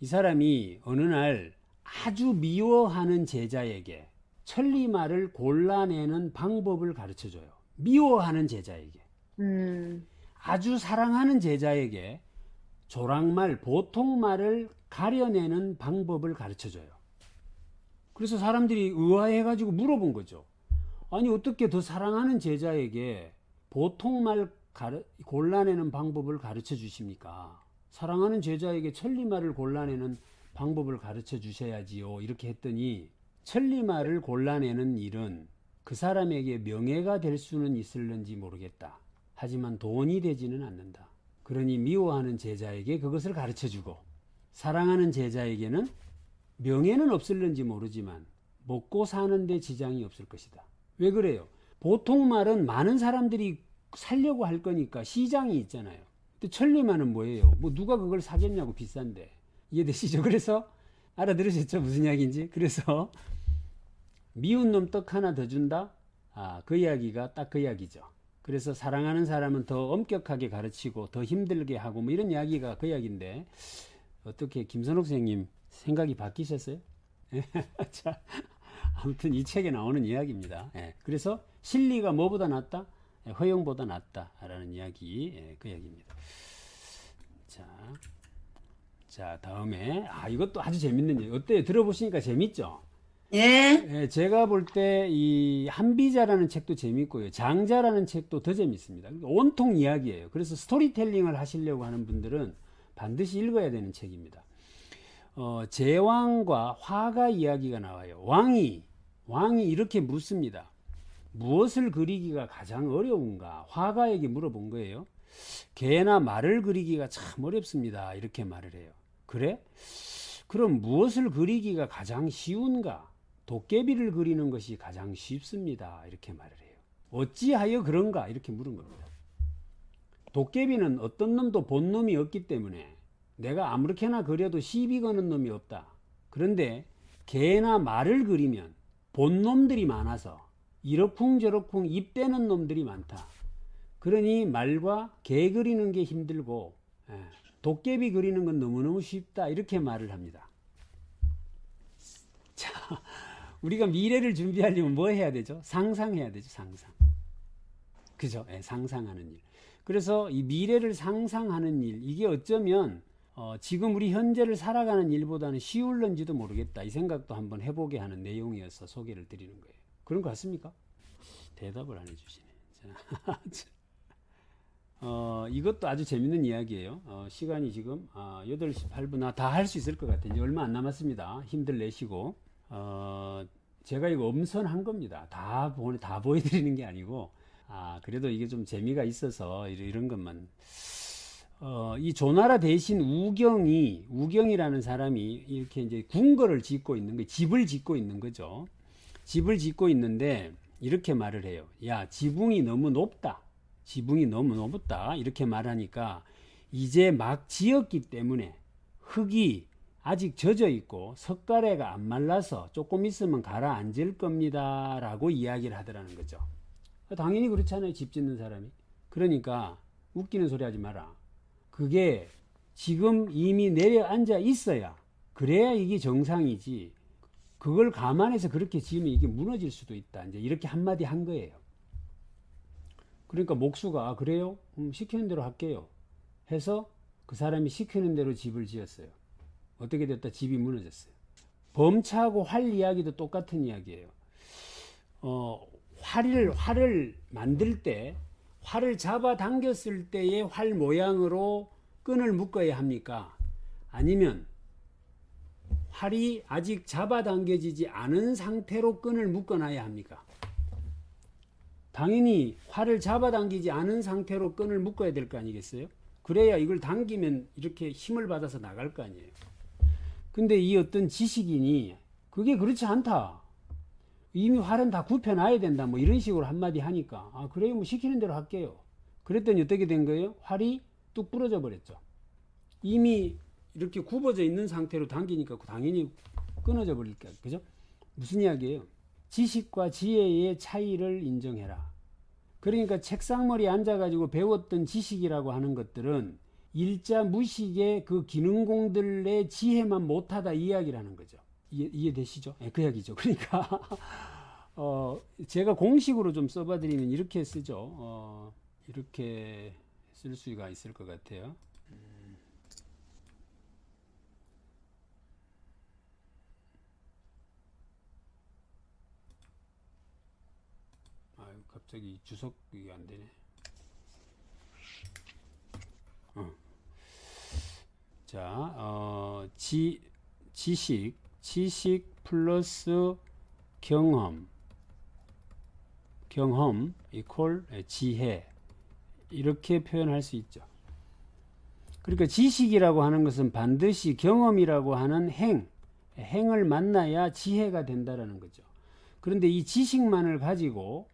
이 사람이 어느 날 아주 미워하는 제자에게 천리마를 골라내는 방법을 가르쳐 줘요. 미워하는 제자에게. 아주 사랑하는 제자에게 조랑말, 보통말을 가려내는 방법을 가르쳐 줘요. 그래서 사람들이 의아해가지고 물어본 거죠. 아니, 어떻게 더 사랑하는 제자에게 보통말 골라내는 방법을 가르쳐 주십니까? 사랑하는 제자에게 천리말을 골라내는 방법을 가르쳐 주셔야지요. 이렇게 했더니 천리말을 골라내는 일은 그 사람에게 명예가 될 수는 있을는지 모르겠다. 하지만 돈이 되지는 않는다. 그러니 미워하는 제자에게 그것을 가르쳐 주고 사랑하는 제자에게는 명예는 없을는지 모르지만 먹고 사는데 지장이 없을 것이다. 왜 그래요? 보통 말은 많은 사람들이 살려고 할 거니까 시장이 있잖아요. 근데 천리마는 뭐예요? 뭐 누가 그걸 사겠냐고, 비싼데. 이해되시죠? 그래서 알아들으셨죠? 무슨 이야기인지? 그래서 미운 놈 떡 하나 더 준다? 그 이야기가 딱 그 이야기죠. 그래서 사랑하는 사람은 더 엄격하게 가르치고 더 힘들게 하고 뭐 이런 이야기가 그 이야기인데 어떻게 김선옥 선생님 생각이 바뀌셨어요? 자, 아무튼 이 책에 나오는 이야기입니다. 그래서 실리가 뭐보다 낫다? 허용보다 낫다라는 이야기, 그 이야기입니다. 자, 다음에 이것도 아주 재밌는 얘기. 어때요? 들어보시니까 재밌죠? 예. 제가 볼 때 이 한비자라는 책도 재밌고요. 장자라는 책도 더 재밌습니다. 온통 이야기예요. 그래서 스토리텔링을 하시려고 하는 분들은 반드시 읽어야 되는 책입니다. 제왕과 화가 이야기가 나와요. 왕이 이렇게 묻습니다. 무엇을 그리기가 가장 어려운가? 화가에게 물어본 거예요. 개나 말을 그리기가 참 어렵습니다. 이렇게 말을 해요. 그래? 그럼 무엇을 그리기가 가장 쉬운가? 도깨비를 그리는 것이 가장 쉽습니다. 이렇게 말을 해요. 어찌하여 그런가? 이렇게 물은 겁니다. 도깨비는 어떤 놈도 본 놈이 없기 때문에 내가 아무렇게나 그려도 시비 거는 놈이 없다. 그런데 개나 말을 그리면 본 놈들이 많아서 이러쿵저러쿵 입 대는 놈들이 많다. 그러니 말과 개 그리는 게 힘들고 도깨비 그리는 건 너무너무 쉽다. 이렇게 말을 합니다. 자, 우리가 미래를 준비하려면 뭐 해야 되죠? 상상해야 되죠. 상상. 그죠? 상상하는 일. 그래서 이 미래를 상상하는 일, 이게 어쩌면 지금 우리 현재를 살아가는 일보다는 쉬울런지도 모르겠다. 이 생각도 한번 해보게 하는 내용이어서 소개를 드리는 거예요. 그런 것 같습니까? 대답을 안 해주시네. 자, 이것도 아주 재밌는 이야기예요. 시간이 지금 8시 8분 다 할 수 있을 것 같아요. 이제 얼마 안 남았습니다. 힘들 내시고 제가 이거 엄선한 겁니다. 다 보여드리는 게 아니고 그래도 이게 좀 재미가 있어서 이런 것만 이 조나라 대신 우경이라는 사람이 이렇게 이제 궁궐을 짓고 있는 거, 집을 짓고 있는 거죠. 집을 짓고 있는데 이렇게 말을 해요. 야, 지붕이 너무 높다. 지붕이 너무 높다. 이렇게 말하니까 이제 막 지었기 때문에 흙이 아직 젖어 있고 석가래가 안 말라서 조금 있으면 가라앉을 겁니다. 라고 이야기를 하더라는 거죠. 당연히 그렇잖아요. 집 짓는 사람이. 그러니까 웃기는 소리 하지 마라. 그게 지금 이미 내려앉아 있어야 그래야 이게 정상이지. 그걸 감안해서 그렇게 지으면 이게 무너질 수도 있다. 이제 이렇게 한마디 한 거예요. 그러니까 목수가 그래요? 시키는 대로 할게요. 해서 그 사람이 시키는 대로 집을 지었어요. 어떻게 됐다? 집이 무너졌어요. 범차하고 활 이야기도 똑같은 이야기예요. 활을 만들 때 활을 잡아 당겼을 때의 활 모양으로 끈을 묶어야 합니까? 아니면 활이 아직 잡아당겨지지 않은 상태로 끈을 묶어놔야 합니까? 당연히 활을 잡아당기지 않은 상태로 끈을 묶어야 될 거 아니겠어요? 그래야 이걸 당기면 이렇게 힘을 받아서 나갈 거 아니에요. 근데 이 어떤 지식인이 그게 그렇지 않다. 이미 활은 다 굽혀놔야 된다. 뭐 이런 식으로 한마디 하니까 그래요. 뭐 시키는 대로 할게요. 그랬더니 어떻게 된 거예요? 활이 뚝 부러져 버렸죠. 이미 이렇게 굽어져 있는 상태로 당기니까 당연히 끊어져 버릴 거예요. 그죠? 무슨 이야기예요? 지식과 지혜의 차이를 인정해라. 그러니까 책상머리에 앉아가지고 배웠던 지식이라고 하는 것들은 일자 무식의 그 기능공들의 지혜만 못하다 이 이야기를 하는 거죠. 이해되시죠? 네, 그 이야기죠. 그러니까 제가 공식으로 좀 써봐드리면 이렇게 쓰죠. 이렇게 쓸 수가 있을 것 같아요. 갑자기 주석이 안 되네. 자, 지식 플러스 경험 이퀄 지혜 이렇게 표현할 수 있죠. 그러니까 지식이라고 하는 것은 반드시 경험이라고 하는 행을 만나야 지혜가 된다라는 거죠. 그런데 이 지식만을 가지고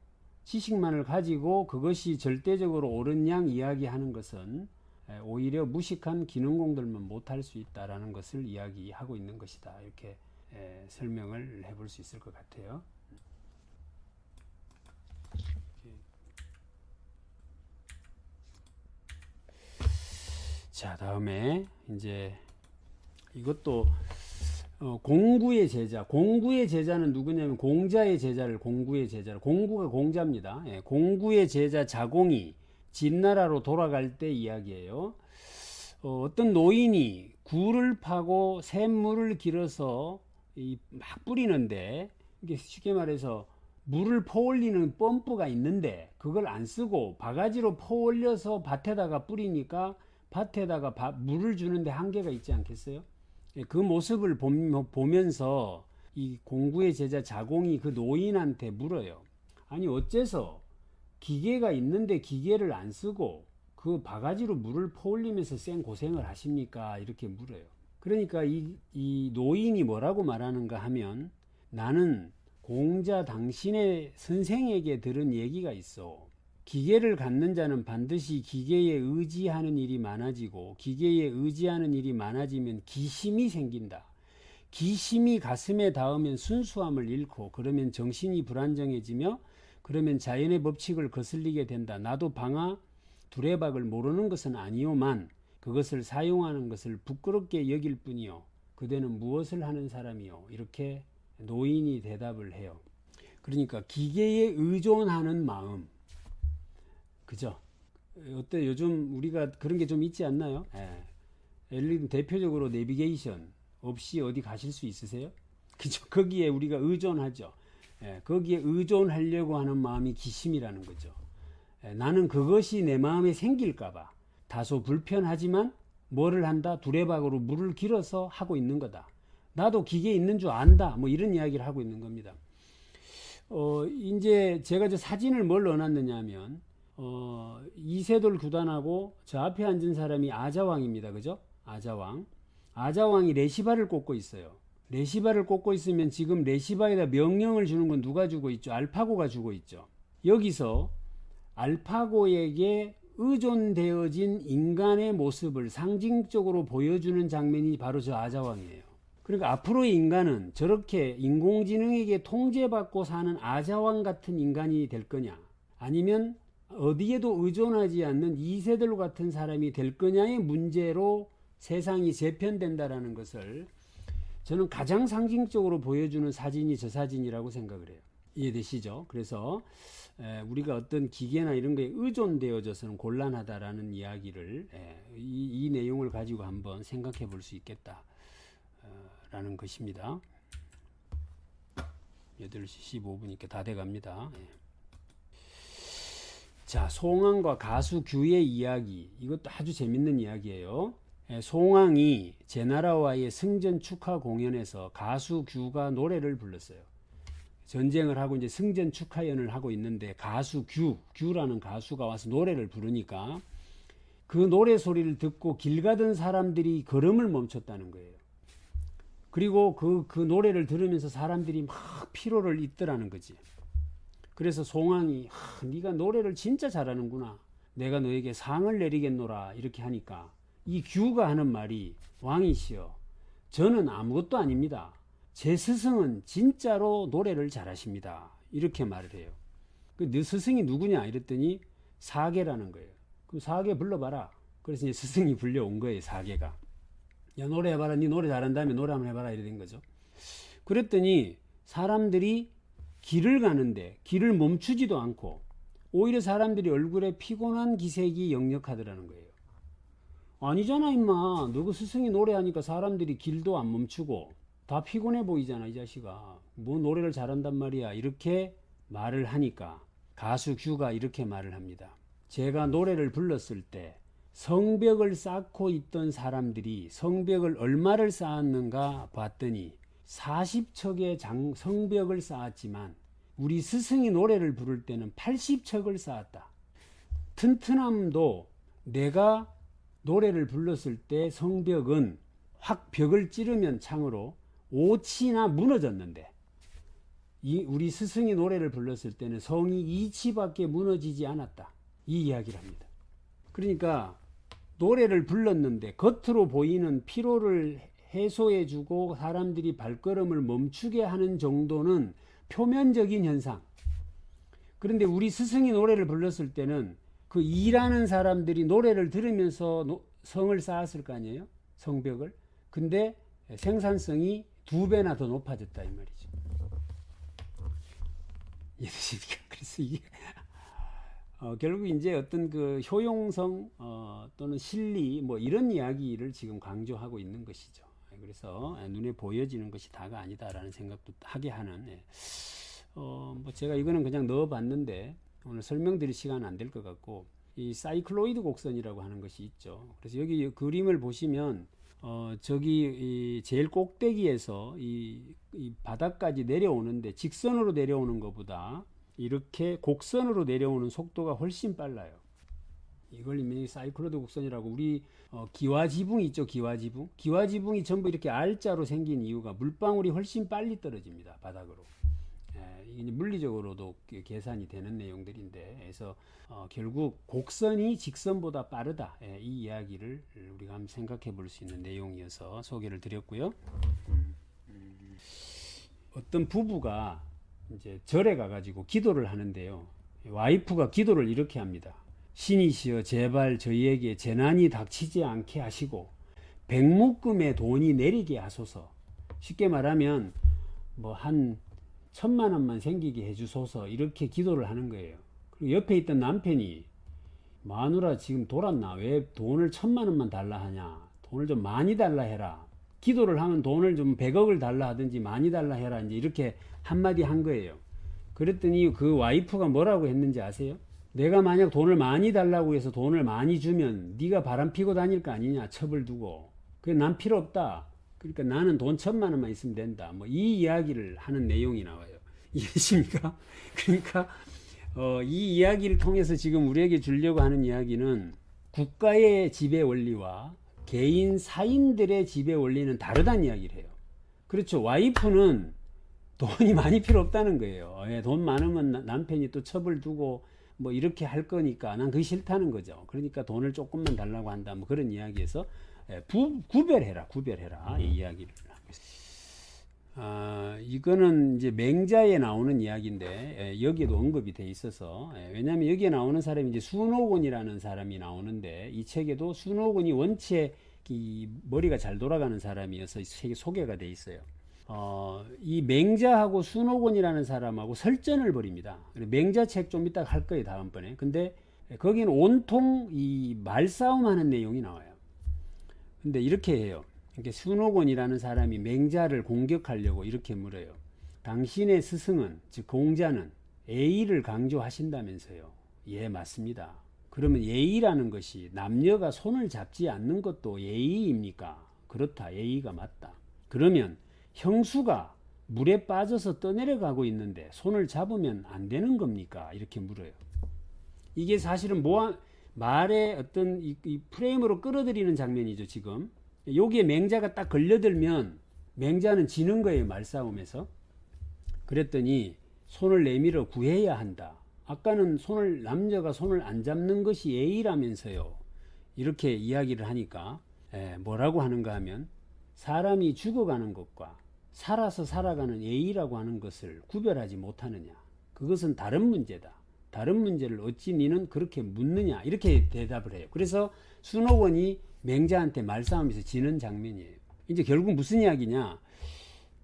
그것이 절대적으로 옳은 양 이야기하는 것은 오히려 무식한 기능공들만 못할 수 있다라는 것을 이야기하고 있는 것이다. 이렇게 설명을 해볼 수 있을 것 같아요. 자, 다음에 이제 이것도 공구의 제자는 누구냐면 공자의 제자를 공구가 공자입니다. 공구의 제자 자공이 진나라로 돌아갈 때 이야기예요. 어떤 노인이 굴을 파고 샘물을 길어서 막 뿌리는데 이게 쉽게 말해서 물을 퍼올리는 펌프가 있는데 그걸 안 쓰고 바가지로 퍼올려서 밭에다가 뿌리니까 밭에다가 물을 주는데 한계가 있지 않겠어요? 그 모습을 보면서 이 공구의 제자 자공이 그 노인한테 물어요. 아니 어째서 기계가 있는데 기계를 안 쓰고 그 바가지로 물을 퍼올리면서 쌩 고생을 하십니까? 이렇게 물어요. 그러니까 이 노인이 뭐라고 말하는가 하면 나는 공자 당신의 선생에게 들은 얘기가 있어. 기계를 갖는 자는 반드시 기계에 의지하는 일이 많아지고 기계에 의지하는 일이 많아지면 기심이 생긴다. 기심이 가슴에 닿으면 순수함을 잃고 그러면 정신이 불안정해지며 그러면 자연의 법칙을 거슬리게 된다. 나도 방아 두레박을 모르는 것은 아니오만 그것을 사용하는 것을 부끄럽게 여길 뿐이요. 그대는 무엇을 하는 사람이요? 이렇게 노인이 대답을 해요. 그러니까 기계에 의존하는 마음. 그죠? 어때 요즘 우리가 그런 게 좀 있지 않나요? 예를 들면 대표적으로 내비게이션 없이 어디 가실 수 있으세요? 그죠? 거기에 우리가 의존하죠. 거기에 의존하려고 하는 마음이 기심이라는 거죠. 나는 그것이 내 마음에 생길까봐 다소 불편하지만 뭐를 한다? 두레박으로 물을 길어서 하고 있는 거다. 나도 기계에 있는 줄 안다. 뭐 이런 이야기를 하고 있는 겁니다. 이제 제가 저 사진을 뭘 넣어놨느냐 하면, 이세돌 구단하고 저 앞에 앉은 사람이 아자왕입니다. 그죠? 아자왕. 아자왕이 레시바를 꽂고 있어요. 레시바를 꽂고 있으면 지금 레시바에다 명령을 주는 건 누가 주고 있죠? 알파고가 주고 있죠. 여기서 알파고에게 의존되어진 인간의 모습을 상징적으로 보여주는 장면이 바로 저 아자왕이에요. 그러니까 앞으로의 인간은 저렇게 인공지능에게 통제받고 사는 아자왕 같은 인간이 될 거냐, 아니면 어디에도 의존하지 않는 이세돌 같은 사람이 될 거냐의 문제로 세상이 재편된다라는 것을 저는 가장 상징적으로 보여주는 사진이 저 사진이라고 생각을 해요. 이해되시죠? 그래서 우리가 어떤 기계나 이런 거에 의존되어져서는 곤란하다라는 이야기를, 이 내용을 가지고 한번 생각해 볼 수 있겠다 라는 것입니다. 8시 15분이니까 다 돼갑니다. 자, 송왕과 가수 규의 이야기, 이것도 아주 재밌는 이야기예요. 송왕이 제나라와의 승전 축하 공연에서 가수 규가 노래를 불렀어요. 전쟁을 하고 이제 승전 축하연을 하고 있는데 가수 규라는 가수가 와서 노래를 부르니까 그 노래 소리를 듣고 길 가던 사람들이 걸음을 멈췄다는 거예요. 그리고 그 노래를 들으면서 사람들이 막 피로를 잊더라는 거지. 그래서 송왕이 네가 노래를 진짜 잘하는구나. 내가 너에게 상을 내리겠노라 이렇게 하니까 이 규가 하는 말이, 왕이시여, 저는 아무것도 아닙니다. 제 스승은 진짜로 노래를 잘하십니다. 이렇게 말을 해요. 네 스승이 누구냐 이랬더니 사계라는 거예요. 그럼 사계 불러봐라. 그래서 이제 스승이 불려온 거예요. 사계가. 야, 노래해봐라. 네 노래 잘한다며 노래 한번 해봐라. 이래 된 거죠. 그랬더니 사람들이 길을 가는데 길을 멈추지도 않고 오히려 사람들이 얼굴에 피곤한 기색이 역력하더라는 거예요. 아니잖아 임마. 너 그 스승이 노래하니까 사람들이 길도 안 멈추고 다 피곤해 보이잖아 이 자식아. 뭐 노래를 잘한단 말이야. 이렇게 말을 하니까 가수 규가 이렇게 말을 합니다. 제가 노래를 불렀을 때 성벽을 쌓고 있던 사람들이 성벽을 얼마를 쌓았는가 봤더니 40척의 성벽을 쌓았지만 우리 스승이 노래를 부를 때는 80척을 쌓았다. 튼튼함도 내가 노래를 불렀을 때 성벽은 확 벽을 찌르면 창으로 5치나 무너졌는데 우리 스승이 노래를 불렀을 때는 성이 2치밖에 무너지지 않았다. 이 이야기를 합니다. 그러니까 노래를 불렀는데 겉으로 보이는 피로를 해소해주고 사람들이 발걸음을 멈추게 하는 정도는 표면적인 현상. 그런데 우리 스승이 노래를 불렀을 때는 그 일하는 사람들이 노래를 들으면서 성을 쌓았을 거 아니에요? 성벽을. 근데 생산성이 2배나 더 높아졌다 이 말이죠. 이해되십니까? 그래서 이게 결국 이제 어떤 그 효용성 또는 실리 뭐 이런 이야기를 지금 강조하고 있는 것이죠. 그래서 눈에 보여지는 것이 다가 아니다라는 생각도 하게 하는, 뭐 제가 이거는 그냥 넣어봤는데 오늘 설명드릴 시간은 안 될 것 같고, 이 사이클로이드 곡선이라고 하는 것이 있죠. 그래서 여기 그림을 보시면 저기 이 제일 꼭대기에서 이 바닥까지 내려오는데 직선으로 내려오는 것보다 이렇게 곡선으로 내려오는 속도가 훨씬 빨라요. 이걸 이미 사이클로이드 곡선이라고. 우리 기와지붕이 있죠. 기와지붕이 전부 이렇게 R자로 생긴 이유가 물방울이 훨씬 빨리 떨어집니다. 바닥으로. 이게 물리적으로도 계산이 되는 내용들인데, 그래서 결국 곡선이 직선보다 빠르다. 이 이야기를 우리가 한번 생각해 볼 수 있는 내용이어서 소개를 드렸고요. 어떤 부부가 이제 절에 가가지고 기도를 하는데요. 와이프가 기도를 이렇게 합니다. 신이시여, 제발 저희에게 재난이 닥치지 않게 하시고 백목금의 돈이 내리게 하소서. 쉽게 말하면 뭐 한 1,000만 원만 생기게 해주소서, 이렇게 기도를 하는 거예요. 그리고 옆에 있던 남편이, 마누라 지금 돌았나? 왜 돈을 1,000만 원만 달라 하냐? 돈을 좀 많이 달라 해라. 기도를 하면 돈을 좀 100억을 달라 하든지 많이 달라 해라. 이제 이렇게 한마디 한 거예요. 그랬더니 그 와이프가 뭐라고 했는지 아세요? 내가 만약 돈을 많이 달라고 해서 돈을 많이 주면 네가 바람 피고 다닐 거 아니냐, 첩을 두고. 그래, 난 필요 없다. 그러니까 나는 돈 1,000만 원만 있으면 된다. 뭐 이 이야기를 하는 내용이 나와요. 이해하십니까? 그러니까 이 이야기를 통해서 지금 우리에게 주려고 하는 이야기는 국가의 지배 원리와 개인 사인들의 지배 원리는 다르다는 이야기를 해요. 그렇죠. 와이프는 돈이 많이 필요 없다는 거예요. 예, 돈 많으면 남편이 또 첩을 두고 뭐 이렇게 할 거니까 난 그게 싫다는 거죠. 그러니까 돈을 조금만 달라고 한다. 뭐 그런 이야기에서 구별해라. 이 이야기를 하고 있습니다. 이거는 이제 맹자에 나오는 이야기인데 여기에도 언급이 돼 있어서 왜냐하면 여기에 나오는 사람이 이제 순호곤이라는 사람이 나오는데 이 책에도 순호곤이 원체 이 머리가 잘 돌아가는 사람이어서 이 책에 소개가 돼 있어요. 이 맹자하고 순호곤이라는 사람하고 설전을 벌입니다. 맹자 책 좀 이따 할 거예요, 다음번에. 근데 거기는 온통 이 말싸움 하는 내용이 나와요. 근데 이렇게 해요. 이렇게 순호곤이라는 사람이 맹자를 공격하려고 이렇게 물어요. 당신의 스승은, 즉 공자는 예의를 강조하신다면서요. 예, 맞습니다. 그러면 예의라는 것이 남녀가 손을 잡지 않는 것도 예의입니까? 그렇다, 예의가 맞다. 그러면 형수가 물에 빠져서 떠내려가고 있는데 손을 잡으면 안 되는 겁니까? 이렇게 물어요. 이게 사실은 말의 어떤 이 프레임으로 끌어들이는 장면이죠, 지금. 여기에 맹자가 딱 걸려들면 맹자는 지는 거예요, 말싸움에서. 그랬더니 손을 내밀어 구해야 한다. 아까는 남녀가 손을 안 잡는 것이 예의라면서요. 이렇게 이야기를 하니까 뭐라고 하는가 하면 사람이 죽어가는 것과 살아서 살아가는 예의라고 하는 것을 구별하지 못하느냐. 그것은 다른 문제다. 다른 문제를 어찌 니는 그렇게 묻느냐. 이렇게 대답을 해요. 그래서 순호곤이 맹자한테 말싸움에서 지는 장면이에요. 이제 결국 무슨 이야기냐.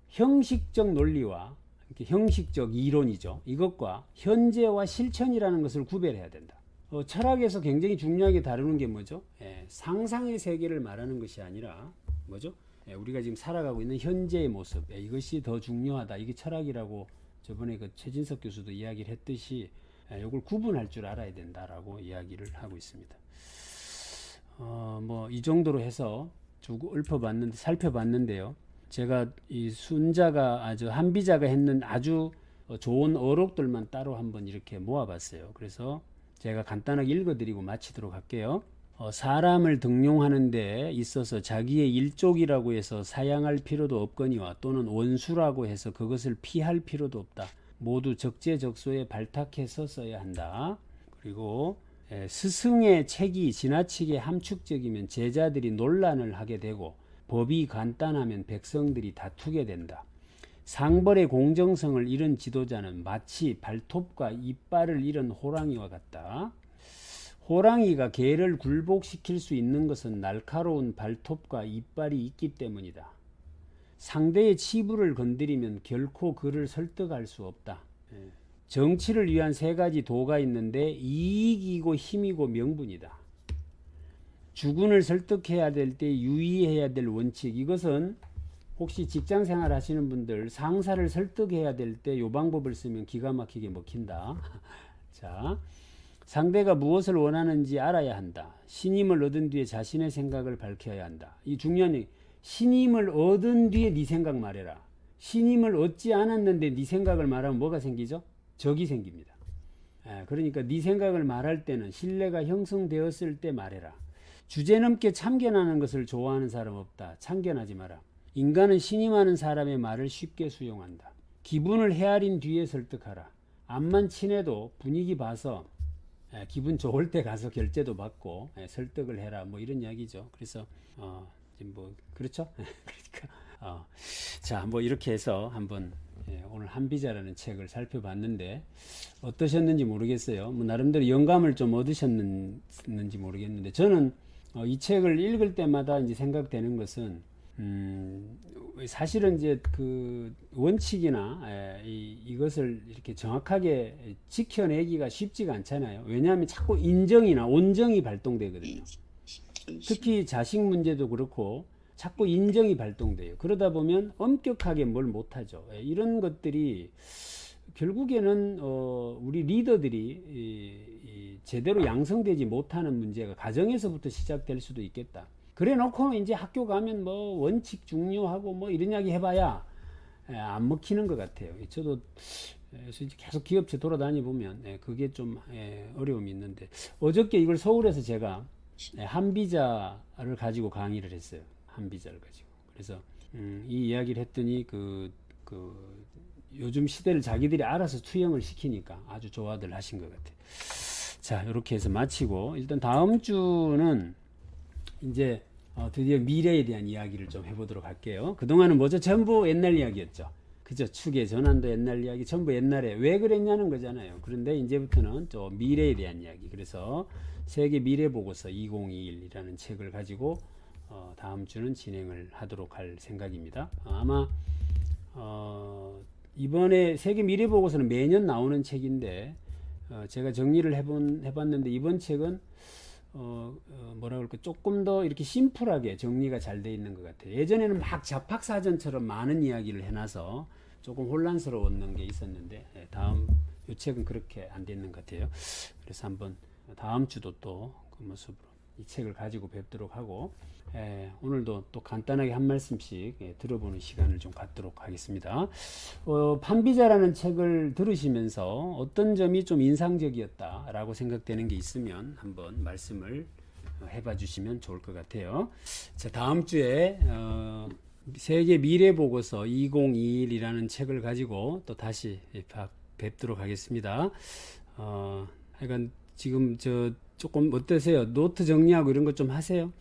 형식적 논리와 형식적 이론이죠. 이것과 현재와 실천이라는 것을 구별해야 된다. 철학에서 굉장히 중요하게 다루는 게 뭐죠? 상상의 세계를 말하는 것이 아니라 뭐죠? 우리가 지금 살아가고 있는 현재의 모습, 이것이 더 중요하다. 이게 철학이라고 저번에 그 최진석 교수도 이야기를 했듯이 이걸 구분할 줄 알아야 된다라고 이야기를 하고 있습니다. 뭐 이 정도로 해서 쭉 살펴봤는데요. 제가 이 순자가 한비자가 했는 아주 좋은 어록들만 따로 한번 이렇게 모아봤어요. 그래서 제가 간단하게 읽어드리고 마치도록 할게요. 사람을 등용하는 데 있어서 자기의 일족이라고 해서 사양할 필요도 없거니와 또는 원수라고 해서 그것을 피할 필요도 없다. 모두 적재적소에 발탁해서 써야 한다. 그리고 스승의 책이 지나치게 함축적이면 제자들이 논란을 하게 되고 법이 간단하면 백성들이 다투게 된다. 상벌의 공정성을 잃은 지도자는 마치 발톱과 이빨을 잃은 호랑이와 같다. 호랑이가 개를 굴복시킬 수 있는 것은 날카로운 발톱과 이빨이 있기 때문이다. 상대의 치부를 건드리면 결코 그를 설득할 수 없다. 정치를 위한 3가지 도가 있는데 이익이고 힘이고 명분이다. 주군을 설득해야 될 때 유의해야 될 원칙. 이것은 혹시 직장생활 하시는 분들 상사를 설득해야 될 때 이 방법을 쓰면 기가 막히게 먹힌다. 자, 상대가 무엇을 원하는지 알아야 한다. 신임을 얻은 뒤에 자신의 생각을 밝혀야 한다. 이 중요한 얘기. 신임을 얻은 뒤에 네 생각 말해라. 신임을 얻지 않았는데 네 생각을 말하면 뭐가 생기죠? 적이 생깁니다. 그러니까 네 생각을 말할 때는 신뢰가 형성되었을 때 말해라. 주제넘게 참견하는 것을 좋아하는 사람 없다. 참견하지 마라. 인간은 신임하는 사람의 말을 쉽게 수용한다. 기분을 헤아린 뒤에 설득하라. 암만 친해도 분위기 봐서 기분 좋을 때 가서 결제도 받고 설득을 해라. 뭐 이런 이야기죠. 그래서 뭐 그렇죠. 그러니까 자, 뭐 이렇게 해서 한번 오늘 한비자라는 책을 살펴봤는데 어떠셨는지 모르겠어요. 뭐 나름대로 영감을 좀 얻으셨는지 모르겠는데 저는 이 책을 읽을 때마다 이제 생각되는 것은 사실은 이제 그 원칙이나 이것을 이렇게 정확하게 지켜내기가 쉽지가 않잖아요. 왜냐하면 자꾸 인정이나 온정이 발동되거든요. 특히 자식 문제도 그렇고 자꾸 인정이 발동돼요. 그러다 보면 엄격하게 뭘 못하죠. 이런 것들이 결국에는 우리 리더들이 제대로 양성되지 못하는 문제가 가정에서부터 시작될 수도 있겠다. 그래 놓고 이제 학교 가면 뭐 원칙 중요하고 뭐 이런 이야기 해봐야 안 먹히는 것 같아요. 저도 계속 기업체 돌아다니 보면 그게 좀 어려움이 있는데, 어저께 이걸 서울에서 제가 한비자를 가지고 강의를 했어요. 한비자를 가지고. 그래서 이 이야기를 했더니 요즘 시대를 자기들이 알아서 투영을 시키니까 아주 좋아들 하신 것 같아요. 자, 이렇게 해서 마치고, 일단 다음 주는 이제 드디어 미래에 대한 이야기를 좀 해보도록 할게요. 그동안은 뭐죠? 전부 옛날 이야기였죠. 그죠? 축의 전환도 옛날 이야기, 전부 옛날에 왜 그랬냐는 거잖아요. 그런데 이제부터는 또 미래에 대한 이야기. 그래서 세계 미래 보고서 2021이라는 책을 가지고 다음 주는 진행을 하도록 할 생각입니다. 아마 이번에 세계 미래 보고서는 매년 나오는 책인데, 제가 정리를 해봤는데 이번 책은 뭐라 그럴까, 조금 더 이렇게 심플하게 정리가 잘 돼 있는 것 같아요. 예전에는 막 잡학사전처럼 많은 이야기를 해놔서 조금 혼란스러웠는 게 있었는데, 다음 이 책은 그렇게 안 돼 있는 것 같아요. 그래서 한번 다음 주도 또 그 모습으로 이 책을 가지고 뵙도록 하고, 오늘도 또 간단하게 한 말씀씩 들어보는 시간을 좀 갖도록 하겠습니다. 판비자라는 책을 들으시면서 어떤 점이 좀 인상적이었다라고 생각되는 게 있으면 한번 말씀을 해봐 주시면 좋을 것 같아요. 자, 다음 주에 세계 미래 보고서 2021이라는 책을 가지고 또 다시 뵙도록 하겠습니다. 하여간 지금 조금 어떠세요? 노트 정리하고 이런 것 좀 하세요?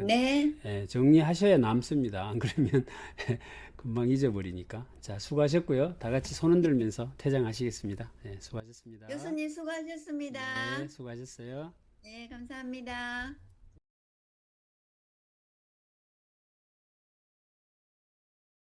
네. 정리하셔야 남습니다. 안 그러면 금방 잊어버리니까. 자, 수고하셨고요. 다 같이 손 흔들면서 퇴장하시겠습니다. 수고하셨습니다. 교수님 수고하셨습니다. 네, 수고하셨어요. 네, 감사합니다.